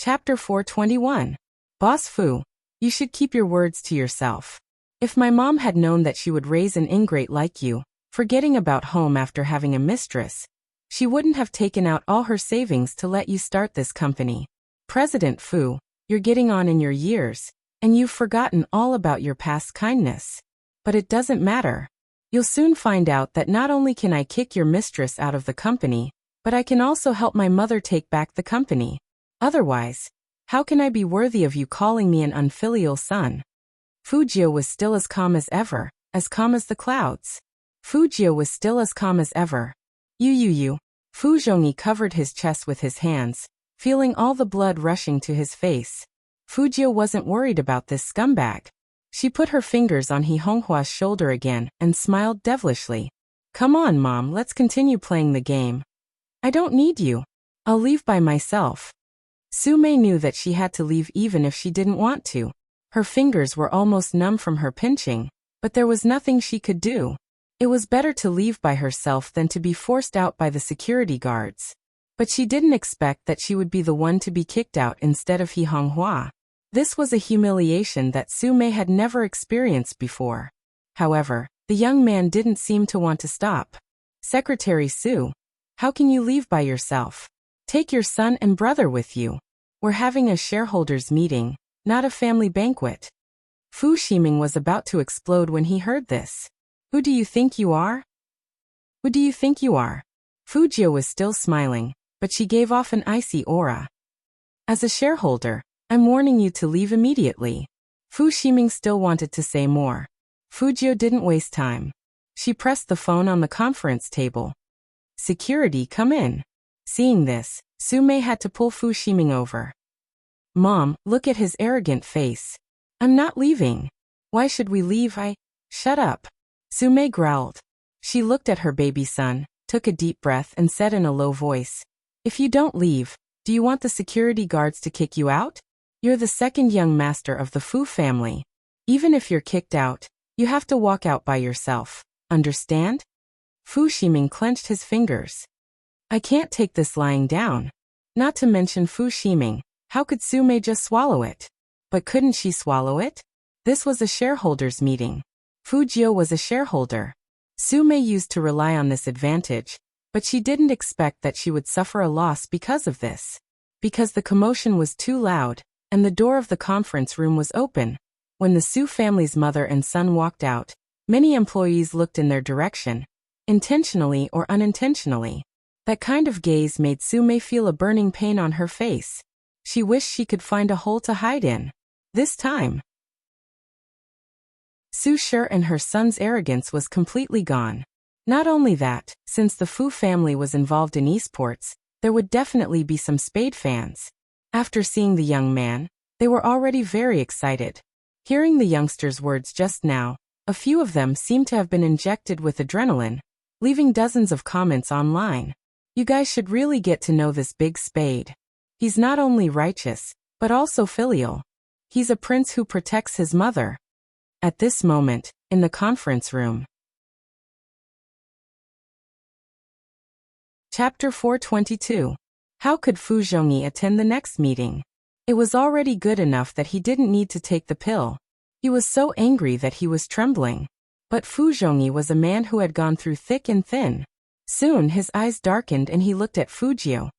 Chapter 421. Boss Fu, you should keep your words to yourself. If my mom had known that she would raise an ingrate like you, forgetting about home after having a mistress, she wouldn't have taken out all her savings to let you start this company. President Fu, you're getting on in your years, and you've forgotten all about your past kindness. But it doesn't matter. You'll soon find out that not only can I kick your mistress out of the company, but I can also help my mother take back the company. Otherwise, how can I be worthy of you calling me an unfilial son? Fujio was still as calm as ever, as calm as the clouds. Fujio was still as calm as ever. You. Fuzhongyi covered his chest with his hands, feeling all the blood rushing to his face. Fujio wasn't worried about this scumbag. She put her fingers on He Honghua's shoulder again and smiled devilishly. Come on, Mom, let's continue playing the game. I don't need you. I'll leave by myself. Su-mei knew that she had to leave even if she didn't want to. Her fingers were almost numb from her pinching, but there was nothing she could do. It was better to leave by herself than to be forced out by the security guards. But she didn't expect that she would be the one to be kicked out instead of He Honghua. This was a humiliation that Su-mei had never experienced before. However, the young man didn't seem to want to stop. Secretary Su, how can you leave by yourself? Take your son and brother with you. We're having a shareholders' meeting, not a family banquet. Fu Ximing was about to explode when he heard this. Who do you think you are? Who do you think you are? Fujio was still smiling, but she gave off an icy aura. As a shareholder, I'm warning you to leave immediately. Fu Ximing still wanted to say more. Fujio didn't waste time. She pressed the phone on the conference table. Security, come in. Seeing this, Su-mei had to pull Fu Ximing over. Mom, look at his arrogant face. I'm not leaving. Why should we leave? Shut up. Su-mei growled. She looked at her baby son, took a deep breath and said in a low voice, if you don't leave, do you want the security guards to kick you out? You're the second young master of the Fu family. Even if you're kicked out, you have to walk out by yourself. Understand? Fu Ximing clenched his fingers. I can't take this lying down. Not to mention Fu Ximing, how could Su-mei just swallow it? But couldn't she swallow it? This was a shareholders' meeting. Fujio was a shareholder. Su-mei used to rely on this advantage, but she didn't expect that she would suffer a loss because of this. Because the commotion was too loud, and the door of the conference room was open. When the Su family's mother and son walked out, many employees looked in their direction, intentionally or unintentionally. That kind of gaze made Su-mei feel a burning pain on her face. She wished she could find a hole to hide in. This time, Su Shi and her son's arrogance was completely gone. Not only that, since the Fu family was involved in esports, there would definitely be some Spade fans. After seeing the young man, they were already very excited. Hearing the youngsters' words just now, a few of them seemed to have been injected with adrenaline, leaving dozens of comments online. You guys should really get to know this big Spade. He's not only righteous, but also filial. He's a prince who protects his mother. At this moment, in the conference room. Chapter 422. How could Fu Zhongyi attend the next meeting? It was already good enough that he didn't need to take the pill. He was so angry that he was trembling. But Fu Zhongyi was a man who had gone through thick and thin. Soon his eyes darkened and he looked at Fujio.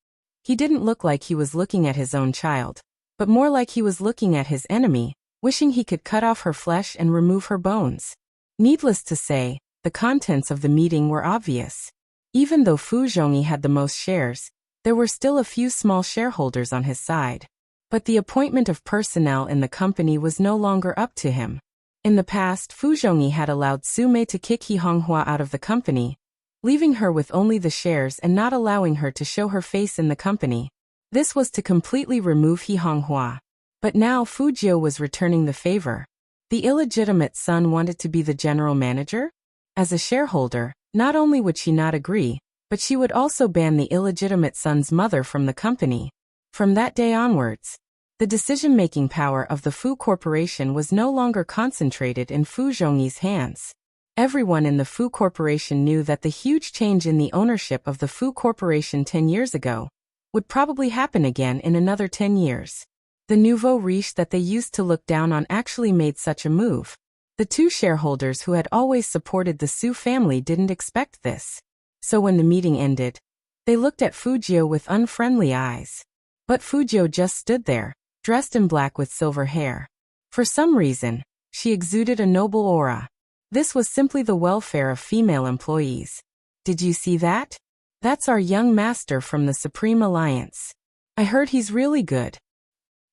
He didn't look like he was looking at his own child, but more like he was looking at his enemy, wishing he could cut off her flesh and remove her bones. Needless to say, the contents of the meeting were obvious. Even though Fu Zhongyi had the most shares, there were still a few small shareholders on his side. But the appointment of personnel in the company was no longer up to him. In the past, Fu Zhongyi had allowed Su-mei to kick He Honghua out of the company, leaving her with only the shares and not allowing her to show her face in the company. This was to completely remove He Honghua. But now Fujio was returning the favor. The illegitimate son wanted to be the general manager? As a shareholder, not only would she not agree, but she would also ban the illegitimate son's mother from the company. From that day onwards, the decision-making power of the Fu Corporation was no longer concentrated in Fu Zhongyi's hands. Everyone in the Fu Corporation knew that the huge change in the ownership of the Fu Corporation 10 years ago would probably happen again in another 10 years. The nouveau riche that they used to look down on actually made such a move. The two shareholders who had always supported the Su family didn't expect this. So when the meeting ended, they looked at Fujio with unfriendly eyes. But Fujio just stood there, dressed in black with silver hair. For some reason, she exuded a noble aura. This was simply the welfare of female employees. Did you see that? That's our young master from the Supreme Alliance. I heard he's really good.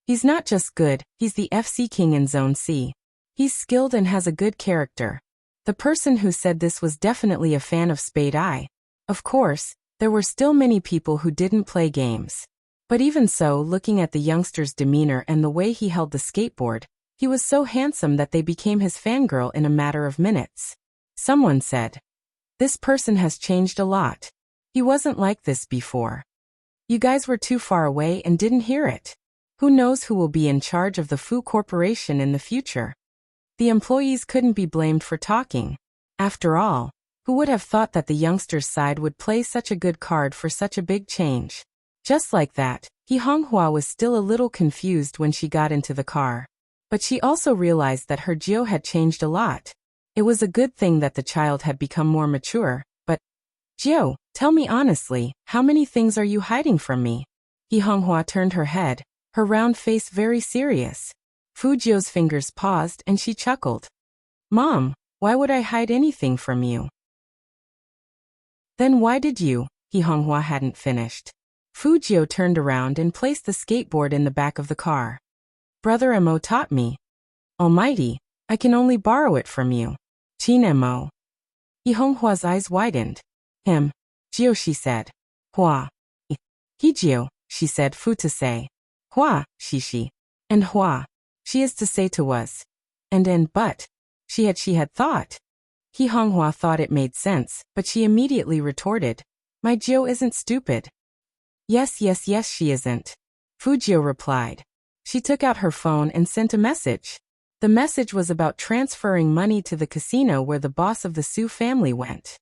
He's not just good, he's the FC King in Zone C. He's skilled and has a good character. The person who said this was definitely a fan of Spade Eye. Of course, there were still many people who didn't play games. But even so, looking at the youngster's demeanor and the way he held the skateboard, he was so handsome that they became his fangirl in a matter of minutes. Someone said, "This person has changed a lot. He wasn't like this before. You guys were too far away and didn't hear it. Who knows who will be in charge of the Fu Corporation in the future?" The employees couldn't be blamed for talking. After all, who would have thought that the youngster's side would play such a good card for such a big change? Just like that, He Honghua was still a little confused when she got into the car. But she also realized that her Jio had changed a lot. It was a good thing that the child had become more mature, but, "Jio, tell me honestly, how many things are you hiding from me?" He Honghua turned her head, her round face very serious. Fujio's fingers paused and she chuckled. "Mom, why would I hide anything from you?" "Then why did you?" He Honghua hadn't finished. Fujio turned around and placed the skateboard in the back of the car. "Brother Mo taught me. Almighty, I can only borrow it from you. Chin Mo." He Honghua's eyes widened. "Him. Jio," she said. "Hua. He Jio," she said. "Fu to say. Hua, she. And Hua. She is to say to was. And but. She had thought." He Honghua thought it made sense, but she immediately retorted, "My Jio isn't stupid." Yes, she isn't," Fujio replied. She took out her phone and sent a message. The message was about transferring money to the casino where the boss of the Su family went.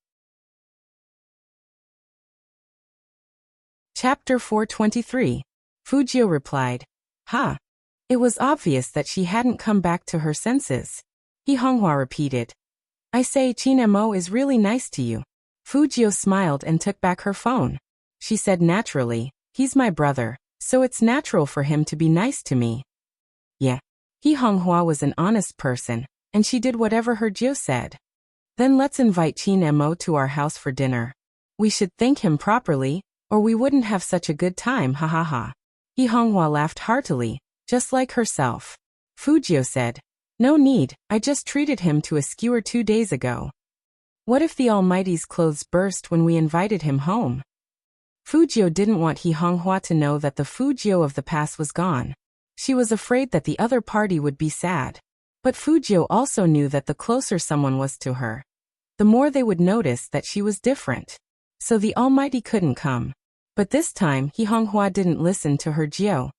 Chapter 423. Fujio replied, "Ha." It was obvious that she hadn't come back to her senses. He Honghua repeated, "I say Chin Mo is really nice to you." Fujio smiled and took back her phone. She said naturally, "He's my brother, so it's natural for him to be nice to me." Yeah. He Honghua was an honest person, and she did whatever her Jio said. "Then let's invite Chin Mo to our house for dinner. We should thank him properly, or we wouldn't have such a good time, ha ha ha." He Honghua laughed heartily, just like herself. Fujio said, "No need, I just treated him to a skewer 2 days ago. What if the Almighty's clothes burst when we invited him home?" Fujio didn't want He Honghua to know that the Fujio of the past was gone. She was afraid that the other party would be sad. But Fujio also knew that the closer someone was to her, the more they would notice that she was different. So the Almighty couldn't come. But this time He Honghua didn't listen to her Jio.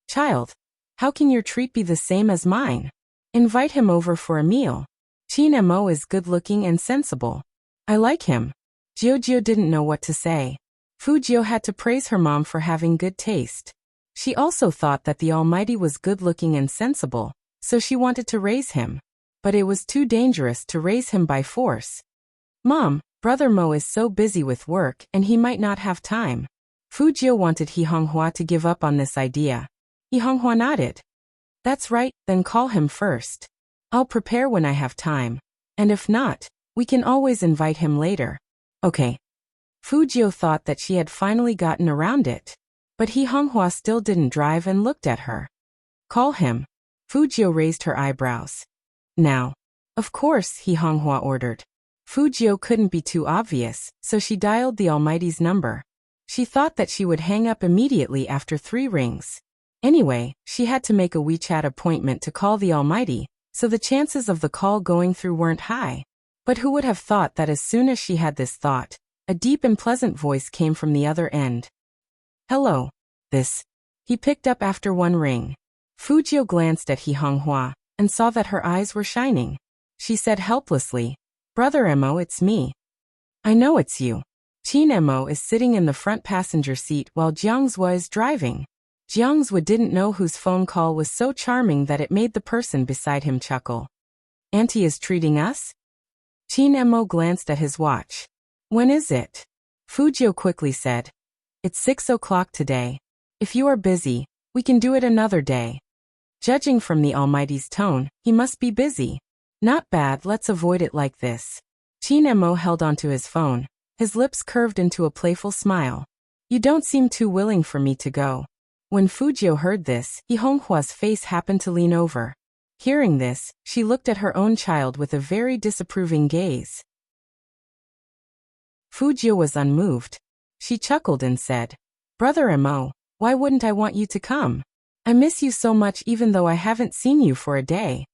"Child, how can your treat be the same as mine? Invite him over for a meal. Chin Mo is good-looking and sensible. I like him." Jio didn't know what to say. Fujio had to praise her mom for having good taste. She also thought that the Almighty was good-looking and sensible, so she wanted to raise him. But it was too dangerous to raise him by force. "Mom, Brother Mo is so busy with work and he might not have time." Fujio wanted He Honghua to give up on this idea. He Honghua nodded. "That's right, then call him first. I'll prepare when I have time. And if not, we can always invite him later." "Okay." Fujio thought that she had finally gotten around it. But He Honghua still didn't drive and looked at her. "Call him." Fujio raised her eyebrows. "Now." "Of course," He Honghua ordered. Fujio couldn't be too obvious, so she dialed the Almighty's number. She thought that she would hang up immediately after 3 rings. Anyway, she had to make a WeChat appointment to call the Almighty, so the chances of the call going through weren't high. But who would have thought that as soon as she had this thought, a deep and pleasant voice came from the other end. "Hello. This." He picked up after 1 ring. Fujio glanced at He Honghua and saw that her eyes were shining. She said helplessly, "Brother Mo, it's me." "I know it's you." Qin Mo is sitting in the front passenger seat while Jiang Zhua is driving. Jiang Zhua didn't know whose phone call was so charming that it made the person beside him chuckle. Auntie is treating us? Qin Mo glanced at his watch. When is it? Fujio quickly said. It's 6 o'clock today. If you are busy, we can do it another day. Judging from the Almighty's tone, he must be busy. Not bad, let's avoid it like this. Qin Mo held onto his phone. His lips curved into a playful smile. You don't seem too willing for me to go. When Fujio heard this, Honghua's face happened to lean over. Hearing this, she looked at her own child with a very disapproving gaze. Fujio was unmoved. She chuckled and said, Brother Mo, why wouldn't I want you to come? I miss you so much even though I haven't seen you for a day.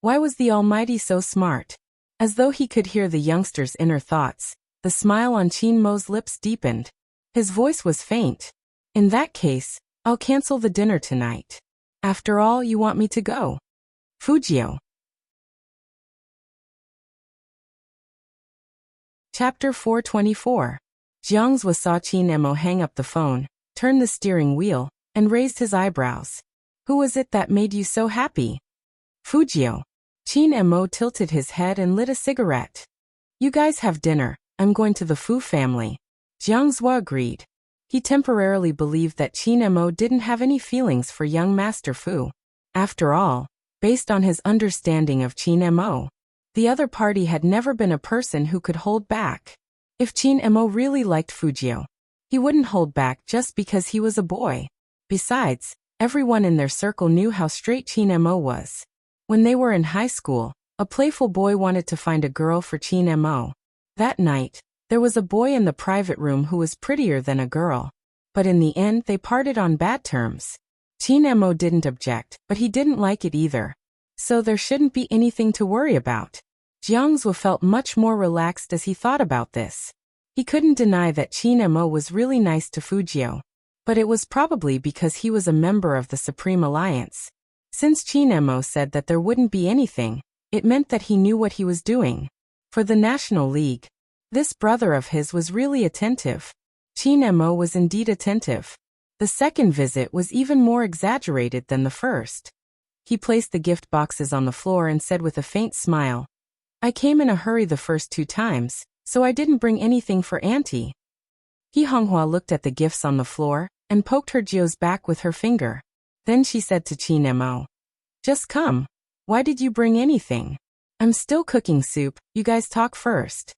Why was the Almighty so smart? As though he could hear the youngster's inner thoughts, the smile on Qin Mo's lips deepened. His voice was faint. In that case, I'll cancel the dinner tonight. After all, you want me to go. Fujio. Chapter 424. Jiang Zhua saw Qin Mo hang up the phone, turn the steering wheel, and raised his eyebrows. Who was it that made you so happy? Fujio. Qin Mo tilted his head and lit a cigarette. You guys have dinner, I'm going to the Fu family. Jiang Zhua agreed. He temporarily believed that Qin Mo didn't have any feelings for young Master Fu. After all, based on his understanding of Qin Mo, the other party had never been a person who could hold back. If Qin Mo really liked Fujio, he wouldn't hold back just because he was a boy. Besides, everyone in their circle knew how straight Qin Mo was. When they were in high school, a playful boy wanted to find a girl for Qin Mo. That night, there was a boy in the private room who was prettier than a girl. But in the end they parted on bad terms. Qin Mo didn't object, but he didn't like it either. So there shouldn't be anything to worry about. Jiang Zhua felt much more relaxed as he thought about this. He couldn't deny that Qin Mo was really nice to Fujio. But it was probably because he was a member of the Supreme Alliance. Since Qin Mo said that there wouldn't be anything, it meant that he knew what he was doing. For the National League, this brother of his was really attentive. Qin Mo was indeed attentive. The second visit was even more exaggerated than the first. He placed the gift boxes on the floor and said with a faint smile, I came in a hurry the first 2 times, so I didn't bring anything for Auntie. Honghua looked at the gifts on the floor and poked her Jio's back with her finger. Then she said to Qin Mo, Just come. Why did you bring anything? I'm still cooking soup, you guys talk first.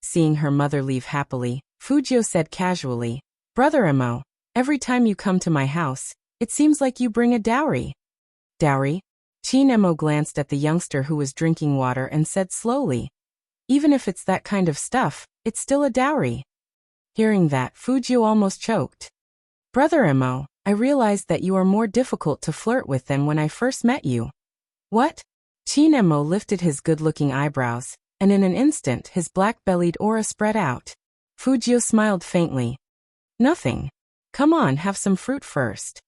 Seeing her mother leave happily, Fujio said casually, Brother Mo, every time you come to my house, it seems like you bring a dowry. Dowry? Qin Mo glanced at the youngster who was drinking water and said slowly, Even if it's that kind of stuff, it's still a dowry. Hearing that, Fujio almost choked. Brother Mo, I realized that you are more difficult to flirt with than when I first met you. What? Qin Mo lifted his good-looking eyebrows, and in an instant his black-bellied aura spread out. Fujio smiled faintly. Nothing. Come on, have some fruit first.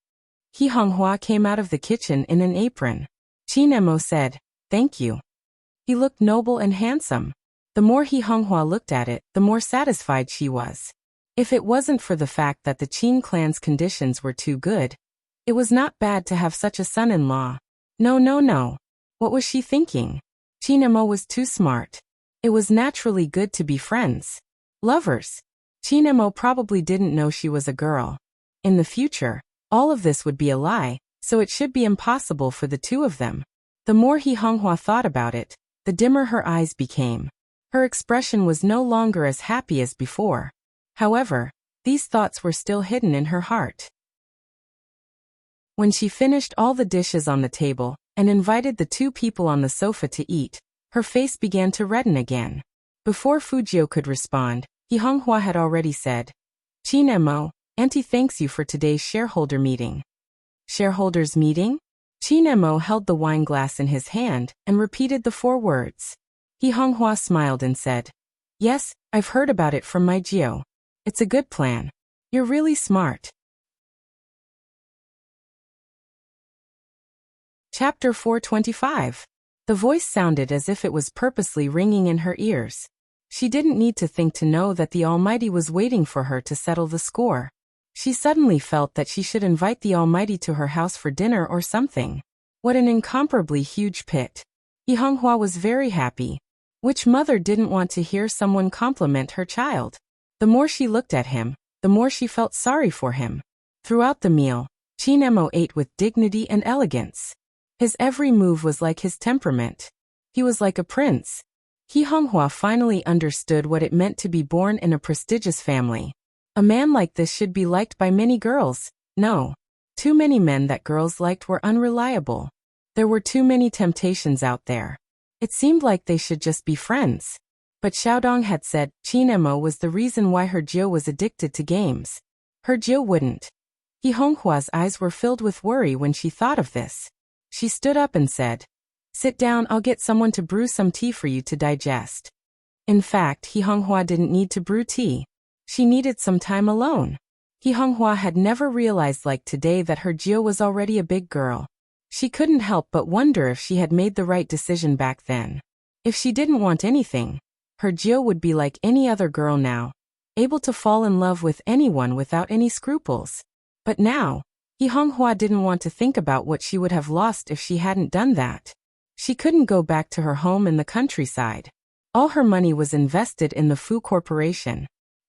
Honghua came out of the kitchen in an apron. Qin Mo said, Thank you. He looked noble and handsome. The more Honghua looked at it, the more satisfied she was. If it wasn't for the fact that the Qin clan's conditions were too good, it was not bad to have such a son-in-law. No. What was she thinking? Qin Mo was too smart. It was naturally good to be friends. Lovers. Qin Mo probably didn't know she was a girl. In the future, all of this would be a lie, so it should be impossible for the two of them. The more Honghua thought about it, the dimmer her eyes became. Her expression was no longer as happy as before. However, these thoughts were still hidden in her heart. When she finished all the dishes on the table and invited the 2 people on the sofa to eat, her face began to redden again. Before Fujio could respond, Honghua had already said, Qin Mo, Auntie thanks you for today's shareholder meeting. Shareholders meeting? Qin Mo held the wine glass in his hand and repeated the 4 words. Honghua smiled and said, Yes, I've heard about it from my Jio. It's a good plan. You're really smart. Chapter 425. The voice sounded as if it was purposely ringing in her ears. She didn't need to think to know that the Almighty was waiting for her to settle the score. She suddenly felt that she should invite the Almighty to her house for dinner or something. What an incomparably huge pit. Yihanghua was very happy. Which mother didn't want to hear someone compliment her child? The more she looked at him, the more she felt sorry for him. Throughout the meal, Qin Mo ate with dignity and elegance. His every move was like his temperament. He was like a prince. Yihanghua finally understood what it meant to be born in a prestigious family. A man like this should be liked by many girls. No. Too many men that girls liked were unreliable. There were too many temptations out there. It seemed like they should just be friends. But Xiaodong had said Qin Mo was the reason why her Jiu was addicted to games. Her Jiu wouldn't. Yihonghua's eyes were filled with worry when she thought of this. She stood up and said, "Sit down, I'll get someone to brew some tea for you to digest." In fact, Yihonghua didn't need to brew tea. She needed some time alone. Yihonghua had never realized like today that her Jiu was already a big girl. She couldn't help but wonder if she had made the right decision back then. If she didn't want anything, her Jiu would be like any other girl now, able to fall in love with anyone without any scruples. But now, Yihonghua didn't want to think about what she would have lost if she hadn't done that. She couldn't go back to her home in the countryside. All her money was invested in the Fu Corporation.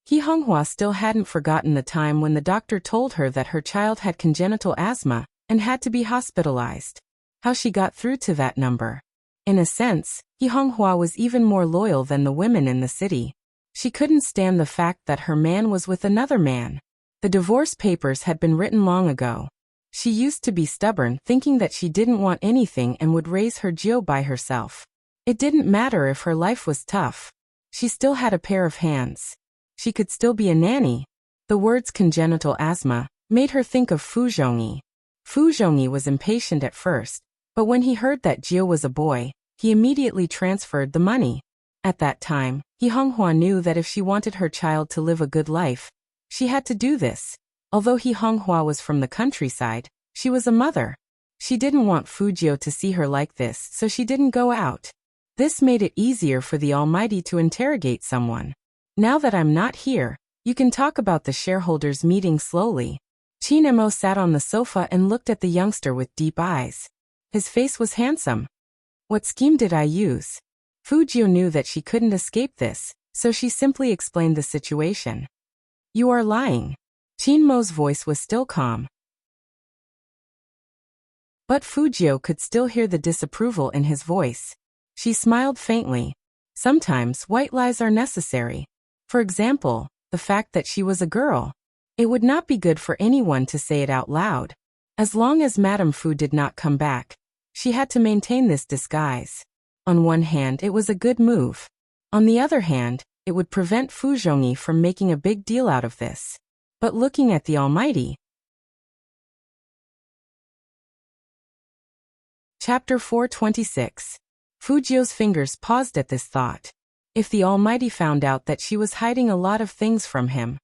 Yihonghua still hadn't forgotten the time when the doctor told her that her child had congenital asthma and had to be hospitalized. How she got through to that number. In a sense, Yihonghua was even more loyal than the women in the city. She couldn't stand the fact that her man was with another man. The divorce papers had been written long ago. She used to be stubborn, thinking that she didn't want anything and would raise her Jiu by herself. It didn't matter if her life was tough. She still had a pair of hands. She could still be a nanny. The words congenital asthma made her think of Fu Zhongyi. Fu Zhongyi was impatient at first, but when he heard that Jiu was a boy, he immediately transferred the money. At that time, Yihonghua knew that if she wanted her child to live a good life, she had to do this. Although Yihonghua was from the countryside, she was a mother. She didn't want Fu Jiu to see her like this, so she didn't go out. This made it easier for the Almighty to interrogate someone. "Now that I'm not here, you can talk about the shareholders' meeting slowly." Qin Mo sat on the sofa and looked at the youngster with deep eyes. His face was handsome. "What scheme did I use?" Fu Jiu knew that she couldn't escape this, so she simply explained the situation. "You are lying." Qin Mo's voice was still calm. But Fu Jiu could still hear the disapproval in his voice. She smiled faintly. Sometimes white lies are necessary. For example, the fact that she was a girl. It would not be good for anyone to say it out loud. As long as Madame Fu did not come back, she had to maintain this disguise. On one hand, it was a good move. On the other hand, it would prevent Fu Zhongyi from making a big deal out of this. But looking at the Almighty. Chapter 426. Fu Jiu's fingers paused at this thought. If the Almighty found out that she was hiding a lot of things from him,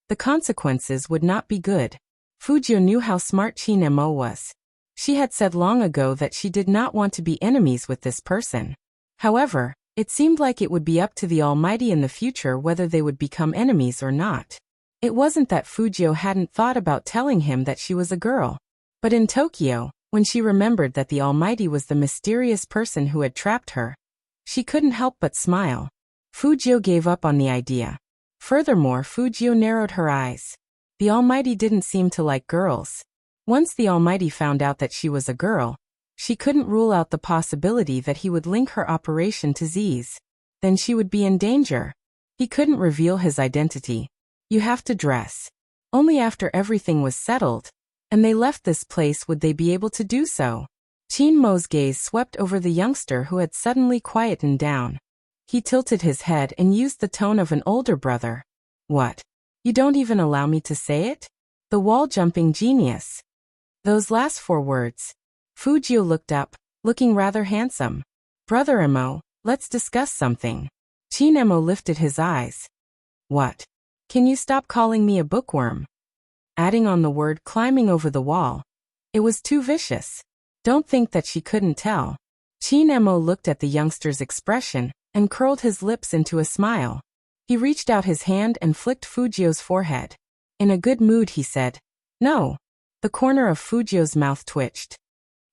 the consequences would not be good. Fu Jiu knew how smart Qin Mo was. She had said long ago that she did not want to be enemies with this person. However, it seemed like it would be up to the Almighty in the future whether they would become enemies or not. It wasn't that Fu Jiu hadn't thought about telling him that she was a girl. But in Tokyo, when she remembered that the Almighty was the mysterious person who had trapped her, she couldn't help but smile. Fu Jiu gave up on the idea. Furthermore, Fu Jiu narrowed her eyes. The Almighty didn't seem to like girls. Once the Almighty found out that she was a girl, she couldn't rule out the possibility that he would link her operation to Z's. Then she would be in danger. He couldn't reveal his identity. "You have to dress." Only after everything was settled, and they left this place would they be able to do so. Qin Mo's gaze swept over the youngster who had suddenly quietened down. He tilted his head and used the tone of an older brother. "What? You don't even allow me to say it? The wall-jumping genius." Those last 4 words. Fu Jiu looked up, looking rather handsome. "Brother Mo, let's discuss something." Qin Mo lifted his eyes. "What? Can you stop calling me a bookworm?" Adding on the word climbing over the wall. It was too vicious. Don't think that she couldn't tell. Qin Mo looked at the youngster's expression, and curled his lips into a smile. He reached out his hand and flicked Fujio's forehead. In a good mood, he said, "No." The corner of Fujio's mouth twitched.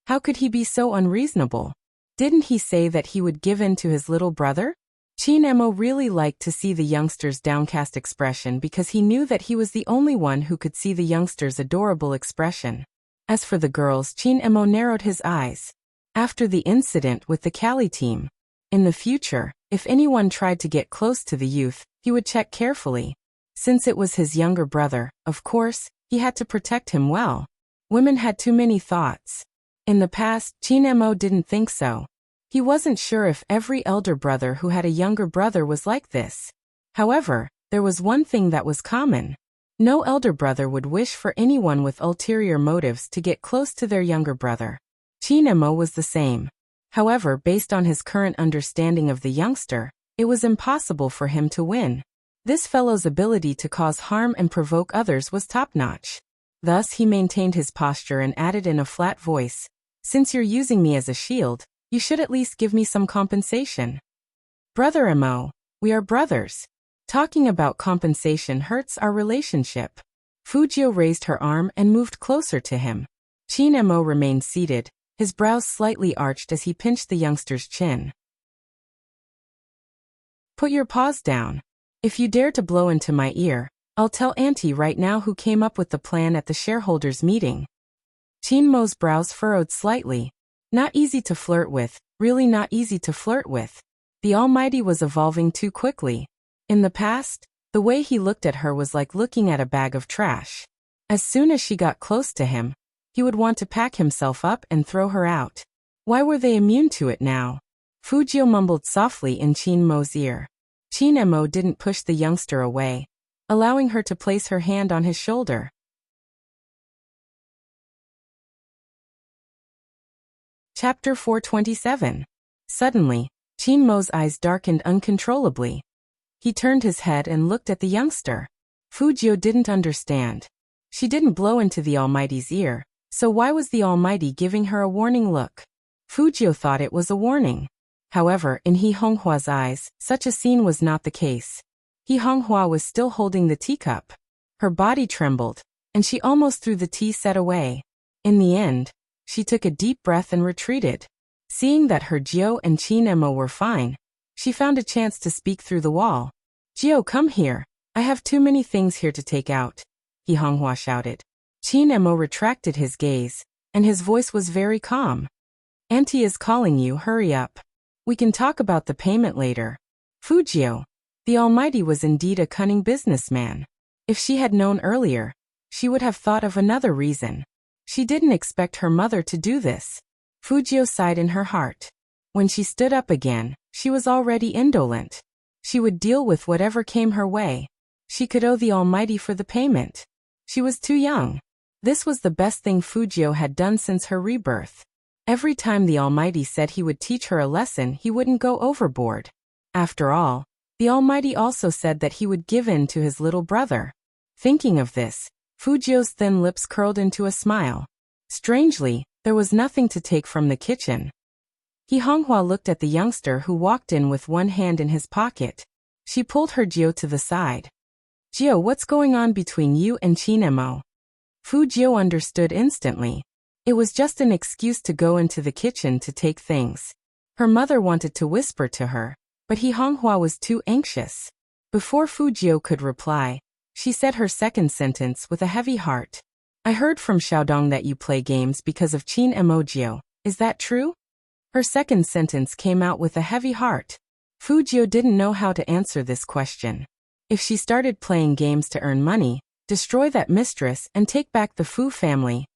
How could he be so unreasonable? Didn't he say that he would give in to his little brother? Chin-emo really liked to see the youngster's downcast expression because he knew that he was the only one who could see the youngster's adorable expression. As for the girls, Chin-emo narrowed his eyes. After the incident with the Cali team, in the future, if anyone tried to get close to the youth, he would check carefully. Since it was his younger brother, of course, he had to protect him well. Women had too many thoughts. In the past, Chin-emo didn't think so. He wasn't sure if every elder brother who had a younger brother was like this. However, there was one thing that was common. No elder brother would wish for anyone with ulterior motives to get close to their younger brother. Chin-emo was the same. However, based on his current understanding of the youngster, it was impossible for him to win. This fellow's ability to cause harm and provoke others was top-notch. Thus, he maintained his posture and added in a flat voice, "Since you're using me as a shield, you should at least give me some compensation." "Brother Emo, we are brothers. Talking about compensation hurts our relationship." Fujio raised her arm and moved closer to him. Chin-emo remained seated, his brows slightly arched as he pinched the youngster's chin. "Put your paws down. If you dare to blow into my ear, I'll tell Auntie right now who came up with the plan at the shareholders' meeting." Chin-mo's brows furrowed slightly. Not easy to flirt with, really not easy to flirt with. The Almighty was evolving too quickly. In the past, the way he looked at her was like looking at a bag of trash. As soon as she got close to him, he would want to pack himself up and throw her out. Why were they immune to it now? Fujio mumbled softly in Chin-mo's ear. Chin-emo didn't push the youngster away, allowing her to place her hand on his shoulder. Chapter 427. Suddenly, Chin-mo's eyes darkened uncontrollably. He turned his head and looked at the youngster. Fujio didn't understand. She didn't blow into the Almighty's ear, so why was the Almighty giving her a warning look? Fujio thought it was a warning. However, in He Honghua's eyes, such a scene was not the case. He Honghua was still holding the teacup. Her body trembled, and she almost threw the tea set away. In the end, she took a deep breath and retreated. Seeing that her Jio and Chin-emo were fine, she found a chance to speak through the wall. "Jio, come here. I have too many things here to take out," He Honghua shouted. Chin-emo retracted his gaze, and his voice was very calm. "Auntie is calling you, hurry up. We can talk about the payment later." Fujio. The Almighty was indeed a cunning businessman. If she had known earlier, she would have thought of another reason. She didn't expect her mother to do this. Fujio sighed in her heart. When she stood up again, she was already indolent. She would deal with whatever came her way. She could owe the Almighty for the payment. She was too young. This was the best thing Fujio had done since her rebirth. Every time the Almighty said he would teach her a lesson, he wouldn't go overboard. After all, the Almighty also said that he would give in to his little brother. Thinking of this, Fujio's thin lips curled into a smile. Strangely, there was nothing to take from the kitchen. He Honghua looked at the youngster who walked in with one hand in his pocket. She pulled her Jio to the side. "Jio, what's going on between you and Chin-emo?" Fujio understood instantly. It was just an excuse to go into the kitchen to take things. Her mother wanted to whisper to her, but He Honghua was too anxious. Before Fujio could reply, she said her second sentence with a heavy heart. "I heard from Xiaodong that you play games because of Chin-emo Jio. Is that true?" Her second sentence came out with a heavy heart. Fujio didn't know how to answer this question. If she started playing games to earn money, destroy that mistress and take back the Fu family,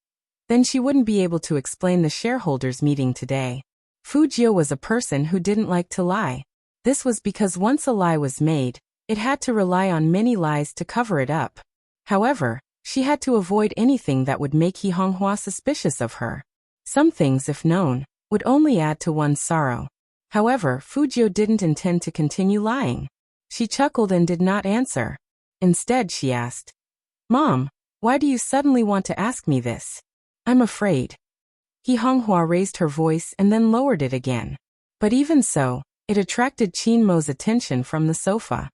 then she wouldn't be able to explain the shareholders' meeting today. Fujio was a person who didn't like to lie. This was because once a lie was made, it had to rely on many lies to cover it up. However, she had to avoid anything that would make He Honghua suspicious of her. Some things, if known, would only add to one's sorrow. However, Fujio didn't intend to continue lying. She chuckled and did not answer. Instead, she asked, "Mom, why do you suddenly want to ask me this?" "I'm afraid." He Honghua raised her voice and then lowered it again. "But even so, It attracted Qin Mo's attention from the sofa.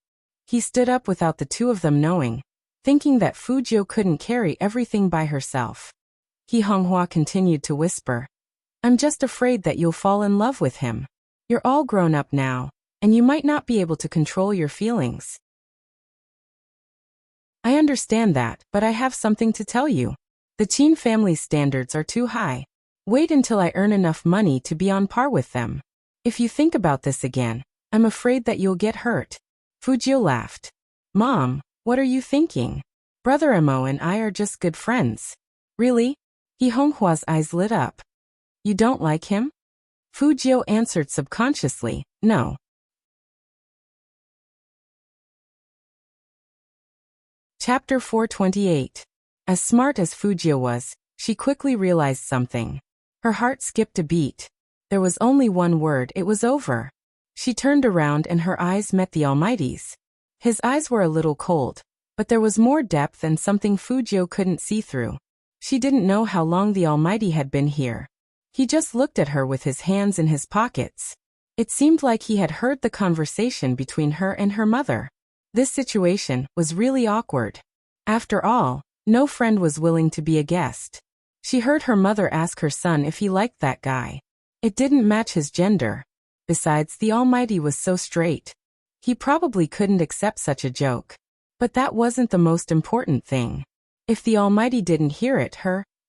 He stood up without the two of them knowing, thinking that Fujio couldn't carry everything by herself. He Honghua continued to whisper, "I'm just afraid that you'll fall in love with him. You're all grown up now, and you might not be able to control your feelings." "I understand that, but I have something to tell you. The Qin family's standards are too high. Wait until I earn enough money to be on par with them. If you think about this again, I'm afraid that you'll get hurt." Fujio laughed. "Mom, what are you thinking? Brother Mo and I are just good friends." "Really?" He Honghua's eyes lit up. "You don't like him?" Fujio answered subconsciously, "No." Chapter 428. As smart as Fujio was, she quickly realized something. Her heart skipped a beat. There was only one word, it was over. She turned around and her eyes met the Almighty's. His eyes were a little cold, but there was more depth and something Fujio couldn't see through. She didn't know how long the Almighty had been here. He just looked at her with his hands in his pockets. It seemed like he had heard the conversation between her and her mother. This situation was really awkward. After all, no friend was willing to be a guest. She heard her mother ask her son if he liked that guy. It didn't match his gender. Besides, the Almighty was so straight. He probably couldn't accept such a joke. But that wasn't the most important thing. If the Almighty didn't hear it,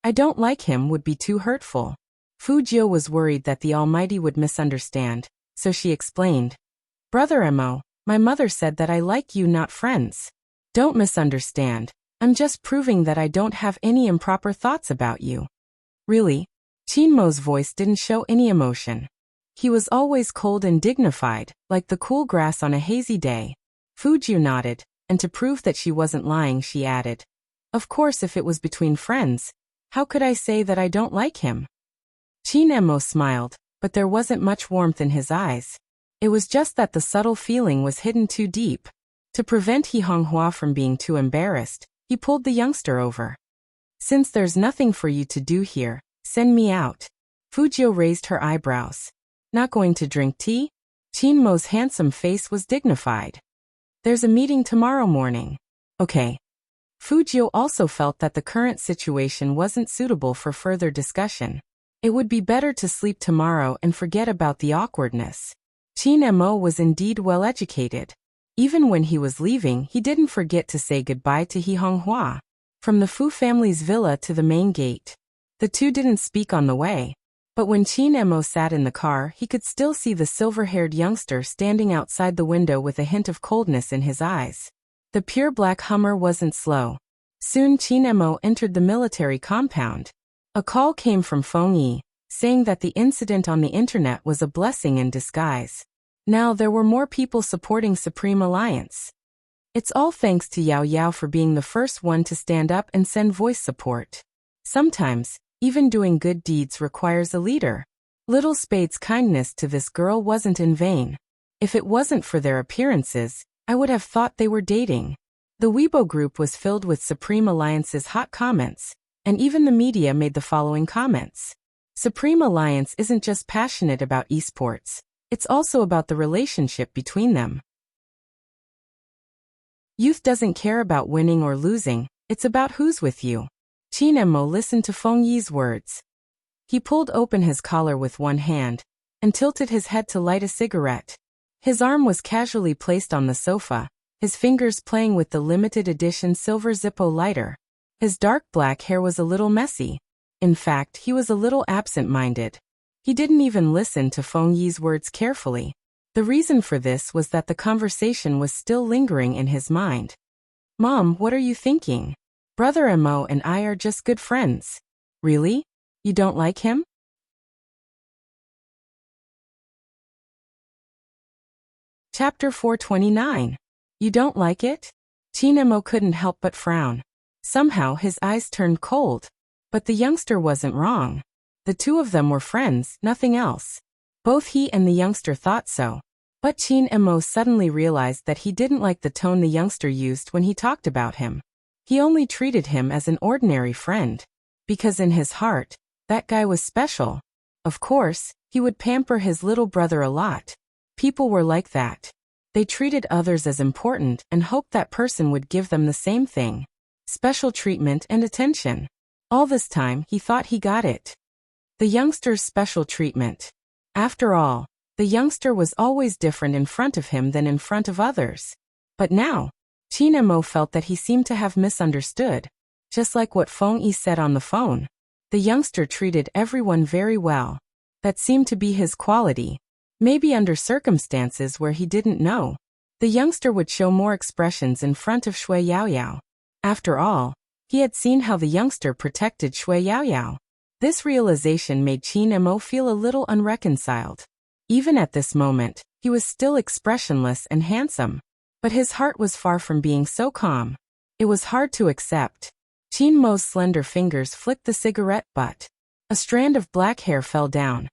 "I don't like him" would be too hurtful. Fujio was worried that the Almighty would misunderstand, so she explained, "Brother Mo, my mother said that I like you, not friends. Don't misunderstand. I'm just proving that I don't have any improper thoughts about you." "Really?" Qin Mo's voice didn't show any emotion. He was always cold and dignified, like the cool grass on a hazy day. Fujio nodded, and to prove that she wasn't lying, she added, "Of course, if it was between friends, how could I say that I don't like him?" Qin Mo smiled, but there wasn't much warmth in his eyes. It was just that the subtle feeling was hidden too deep. To prevent He Honghua from being too embarrassed, he pulled the youngster over. "Since there's nothing for you to do here, send me out." Fujio raised her eyebrows. "Not going to drink tea?" Qin Mo's handsome face was dignified. "There's a meeting tomorrow morning." "Okay." Fujio also felt that the current situation wasn't suitable for further discussion. It would be better to sleep tomorrow and forget about the awkwardness. Qin Mo was indeed well educated. Even when he was leaving, he didn't forget to say goodbye to He Honghua. From the Fu family's villa to the main gate, the two didn't speak on the way. But when Qin Mo sat in the car, he could still see the silver-haired youngster standing outside the window with a hint of coldness in his eyes. The pure black Hummer wasn't slow. Soon Qin Mo entered the military compound. A call came from Feng Yi, saying that the incident on the internet was a blessing in disguise. Now there were more people supporting Supreme Alliance. It's all thanks to Yao Yao for being the first one to stand up and send voice support. Sometimes, even doing good deeds requires a leader. Little Spade's kindness to this girl wasn't in vain. If it wasn't for their appearances, I would have thought they were dating. The Weibo group was filled with Supreme Alliance's hot comments, and even the media made the following comments. Supreme Alliance isn't just passionate about esports, it's also about the relationship between them. Youth doesn't care about winning or losing, it's about who's with you. Qin Mo listened to Feng Yi's words. He pulled open his collar with one hand, and tilted his head to light a cigarette. His arm was casually placed on the sofa, his fingers playing with the limited edition silver Zippo lighter. His dark black hair was a little messy. In fact, he was a little absent-minded. He didn't even listen to Feng Yi's words carefully. The reason for this was that the conversation was still lingering in his mind. "Mom, what are you thinking? Brother Mo and I are just good friends." "Really? You don't like him?" Chapter 429. You don't like it? Qin Mo couldn't help but frown. Somehow his eyes turned cold. But the youngster wasn't wrong. The two of them were friends, nothing else. Both he and the youngster thought so. But Qin Mo suddenly realized that he didn't like the tone the youngster used when he talked about him. He only treated him as an ordinary friend. Because in his heart, that guy was special. Of course, he would pamper his little brother a lot. People were like that. They treated others as important and hoped that person would give them the same thing. Special treatment and attention. All this time, he thought he got it. The youngster's special treatment. After all, the youngster was always different in front of him than in front of others. But now, Qin Mo felt that he seemed to have misunderstood. Just like what Feng Yi said on the phone. The youngster treated everyone very well. That seemed to be his quality. Maybe under circumstances where he didn't know, the youngster would show more expressions in front of Shui Yaoyao. After all, he had seen how the youngster protected Shui Yaoyao. This realization made Qin Mo feel a little unreconciled. Even at this moment, he was still expressionless and handsome. But his heart was far from being so calm. It was hard to accept. Qin Mo's slender fingers flicked the cigarette butt. A strand of black hair fell down,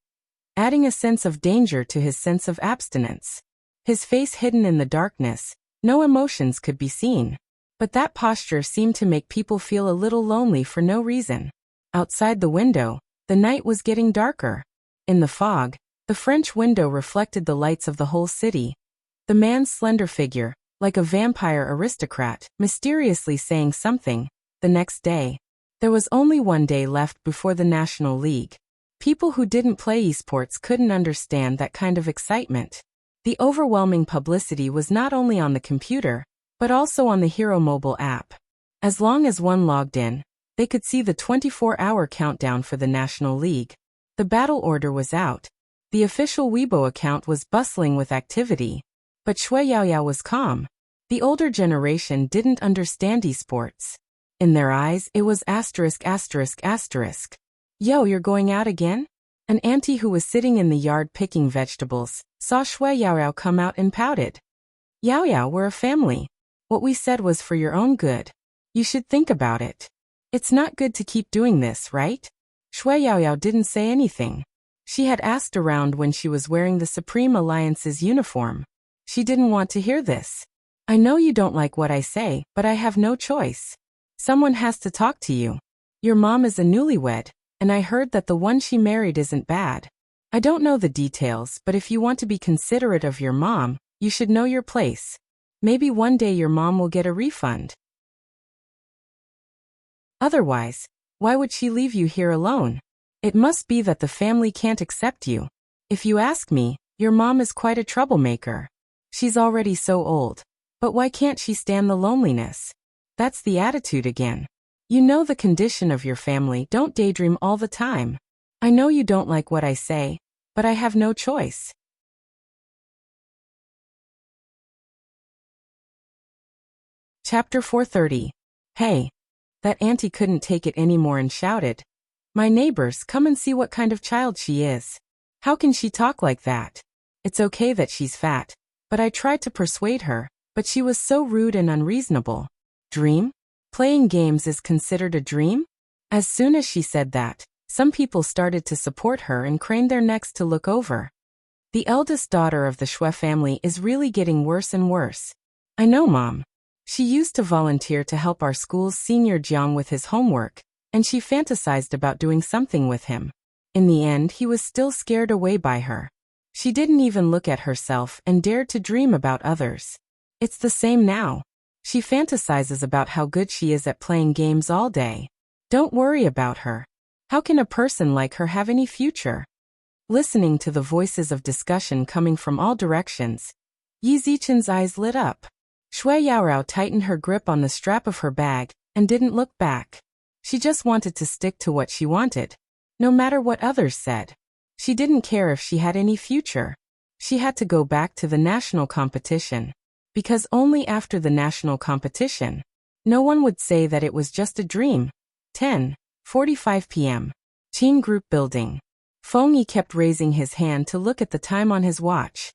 adding a sense of danger to his sense of abstinence. His face hidden in the darkness, no emotions could be seen. But that posture seemed to make people feel a little lonely for no reason. Outside the window, the night was getting darker. In the fog, the French window reflected the lights of the whole city. The man's slender figure, like a vampire aristocrat, mysteriously saying something. The next day, there was only one day left before the National League. People who didn't play esports couldn't understand that kind of excitement. The overwhelming publicity was not only on the computer, but also on the Hero mobile app. As long as one logged in, they could see the 24-hour countdown for the National League. The battle order was out. The official Weibo account was bustling with activity. But Shui Yaoyao was calm. The older generation didn't understand esports. In their eyes, it was asterisk asterisk asterisk. Yo, you're going out again? An auntie who was sitting in the yard picking vegetables saw Shui Yaoyao come out and pouted. Yaoyao, we're a family. What we said was for your own good. You should think about it. It's not good to keep doing this, right? Shui Yaoyao didn't say anything. She had asked around when she was wearing the Supreme Alliance's uniform. She didn't want to hear this. I know you don't like what I say, but I have no choice. Someone has to talk to you. Your mom is a newlywed, and I heard that the one she married isn't bad. I don't know the details, but if you want to be considerate of your mom, you should know your place. Maybe one day your mom will get a refund. Otherwise, why would she leave you here alone? It must be that the family can't accept you. If you ask me, your mom is quite a troublemaker. She's already so old. But why can't she stand the loneliness? That's the attitude again. You know the condition of your family, don't daydream all the time. I know you don't like what I say, but I have no choice. Chapter 430. Hey. That auntie couldn't take it anymore and shouted. My neighbors, come and see what kind of child she is. How can she talk like that? It's okay that she's fat, but I tried to persuade her, but she was so rude and unreasonable. Dream? Playing games is considered a dream? As soon as she said that, some people started to support her and craned their necks to look over. The eldest daughter of the Shui family is really getting worse and worse. I know, Mom. She used to volunteer to help our school's senior Jiang with his homework, and she fantasized about doing something with him. In the end, he was still scared away by her. She didn't even look at herself and dared to dream about others. It's the same now. She fantasizes about how good she is at playing games all day. Don't worry about her. How can a person like her have any future? Listening to the voices of discussion coming from all directions, Yi Zichen's eyes lit up. Shui Yaorao tightened her grip on the strap of her bag and didn't look back. She just wanted to stick to what she wanted, no matter what others said. She didn't care if she had any future. She had to go back to the national competition. Because only after the national competition, no one would say that it was just a dream. 10:45 p.m. Qin Group Building. Feng Yi kept raising his hand to look at the time on his watch.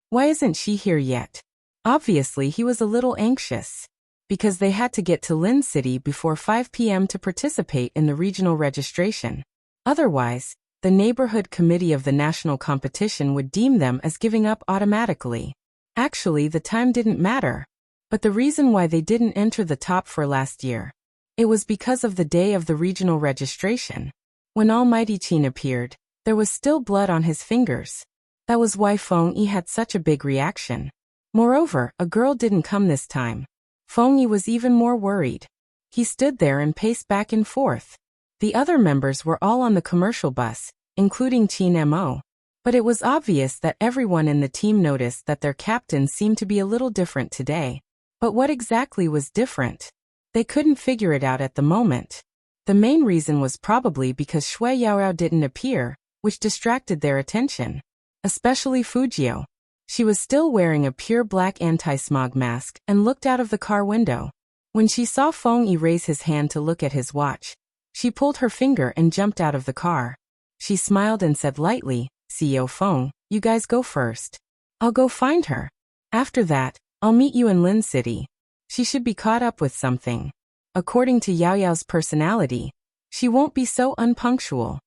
Why isn't she here yet? Obviously he was a little anxious. Because they had to get to Lin City before 5 p.m. to participate in the regional registration. Otherwise, the neighborhood committee of the national competition would deem them as giving up automatically. Actually, the time didn't matter. But the reason why they didn't enter the top four last year, it was because of the day of the regional registration. When Almighty Qin appeared, there was still blood on his fingers. That was why Feng Yi had such a big reaction. Moreover, a girl didn't come this time. Feng Yi was even more worried. He stood there and paced back and forth. The other members were all on the commercial bus, including Qin Mo. But it was obvious that everyone in the team noticed that their captain seemed to be a little different today. But what exactly was different? They couldn't figure it out at the moment. The main reason was probably because Shui Yaoyao didn't appear, which distracted their attention. Especially Fujio. She was still wearing a pure black anti-smog mask and looked out of the car window. When she saw Feng Yi raise his hand to look at his watch, she pulled her finger and jumped out of the car. She smiled and said lightly, "CEO Feng, you guys go first. I'll go find her. After that, I'll meet you in Lin City. She should be caught up with something. According to Yao Yao's personality, she won't be so unpunctual."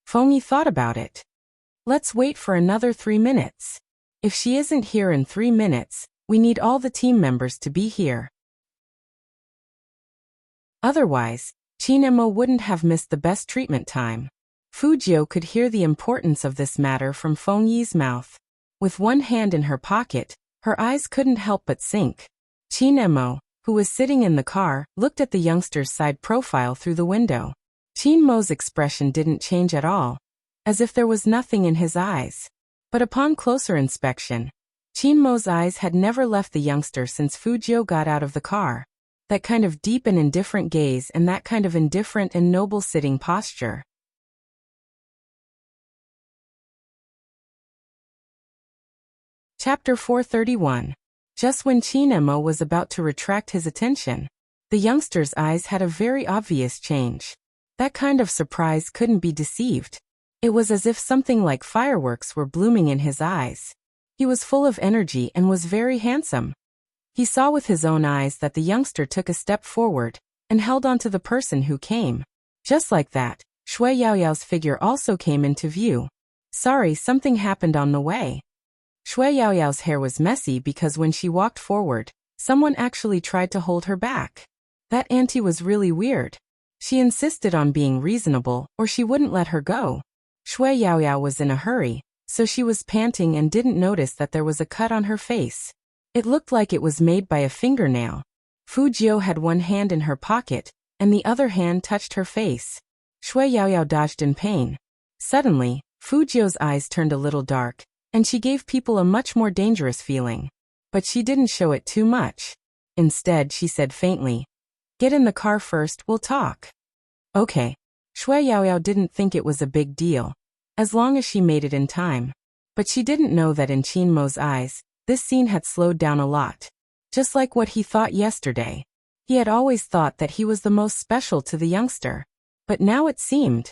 Feng Yi thought about it. Let's wait for another 3 minutes. If she isn't here in 3 minutes, we need all the team members to be here. Otherwise, Qin Mo wouldn't have missed the best treatment time. Fujio could hear the importance of this matter from Feng Yi's mouth. With one hand in her pocket, her eyes couldn't help but sink. Qin Mo, who was sitting in the car, looked at the youngster's side profile through the window. Qin Mo's expression didn't change at all, as if there was nothing in his eyes. But upon closer inspection, Qin Mo's eyes had never left the youngster since Fujio got out of the car. That kind of deep and indifferent gaze and that kind of indifferent and noble sitting posture. Chapter 431. Just when Qin Mo was about to retract his attention, the youngster's eyes had a very obvious change. That kind of surprise couldn't be deceived. It was as if something like fireworks were blooming in his eyes. He was full of energy and was very handsome. He saw with his own eyes that the youngster took a step forward and held on to the person who came. Just like that, Shui Yaoyao's figure also came into view. Sorry, something happened on the way. Shui Yaoyao's hair was messy because when she walked forward, someone actually tried to hold her back. That auntie was really weird. She insisted on being reasonable or she wouldn't let her go. Shui Yaoyao was in a hurry, so she was panting and didn't notice that there was a cut on her face. It looked like it was made by a fingernail. Fujio had one hand in her pocket, and the other hand touched her face. Shui Yaoyao dodged in pain. Suddenly, Fujio's eyes turned a little dark, and she gave people a much more dangerous feeling. But she didn't show it too much. Instead, she said faintly, "Get in the car first, we'll talk." Okay. Shui Yaoyao didn't think it was a big deal, as long as she made it in time. But she didn't know that in Qin Mo's eyes, this scene had slowed down a lot. Just like what he thought yesterday. He had always thought that he was the most special to the youngster. But now it seemed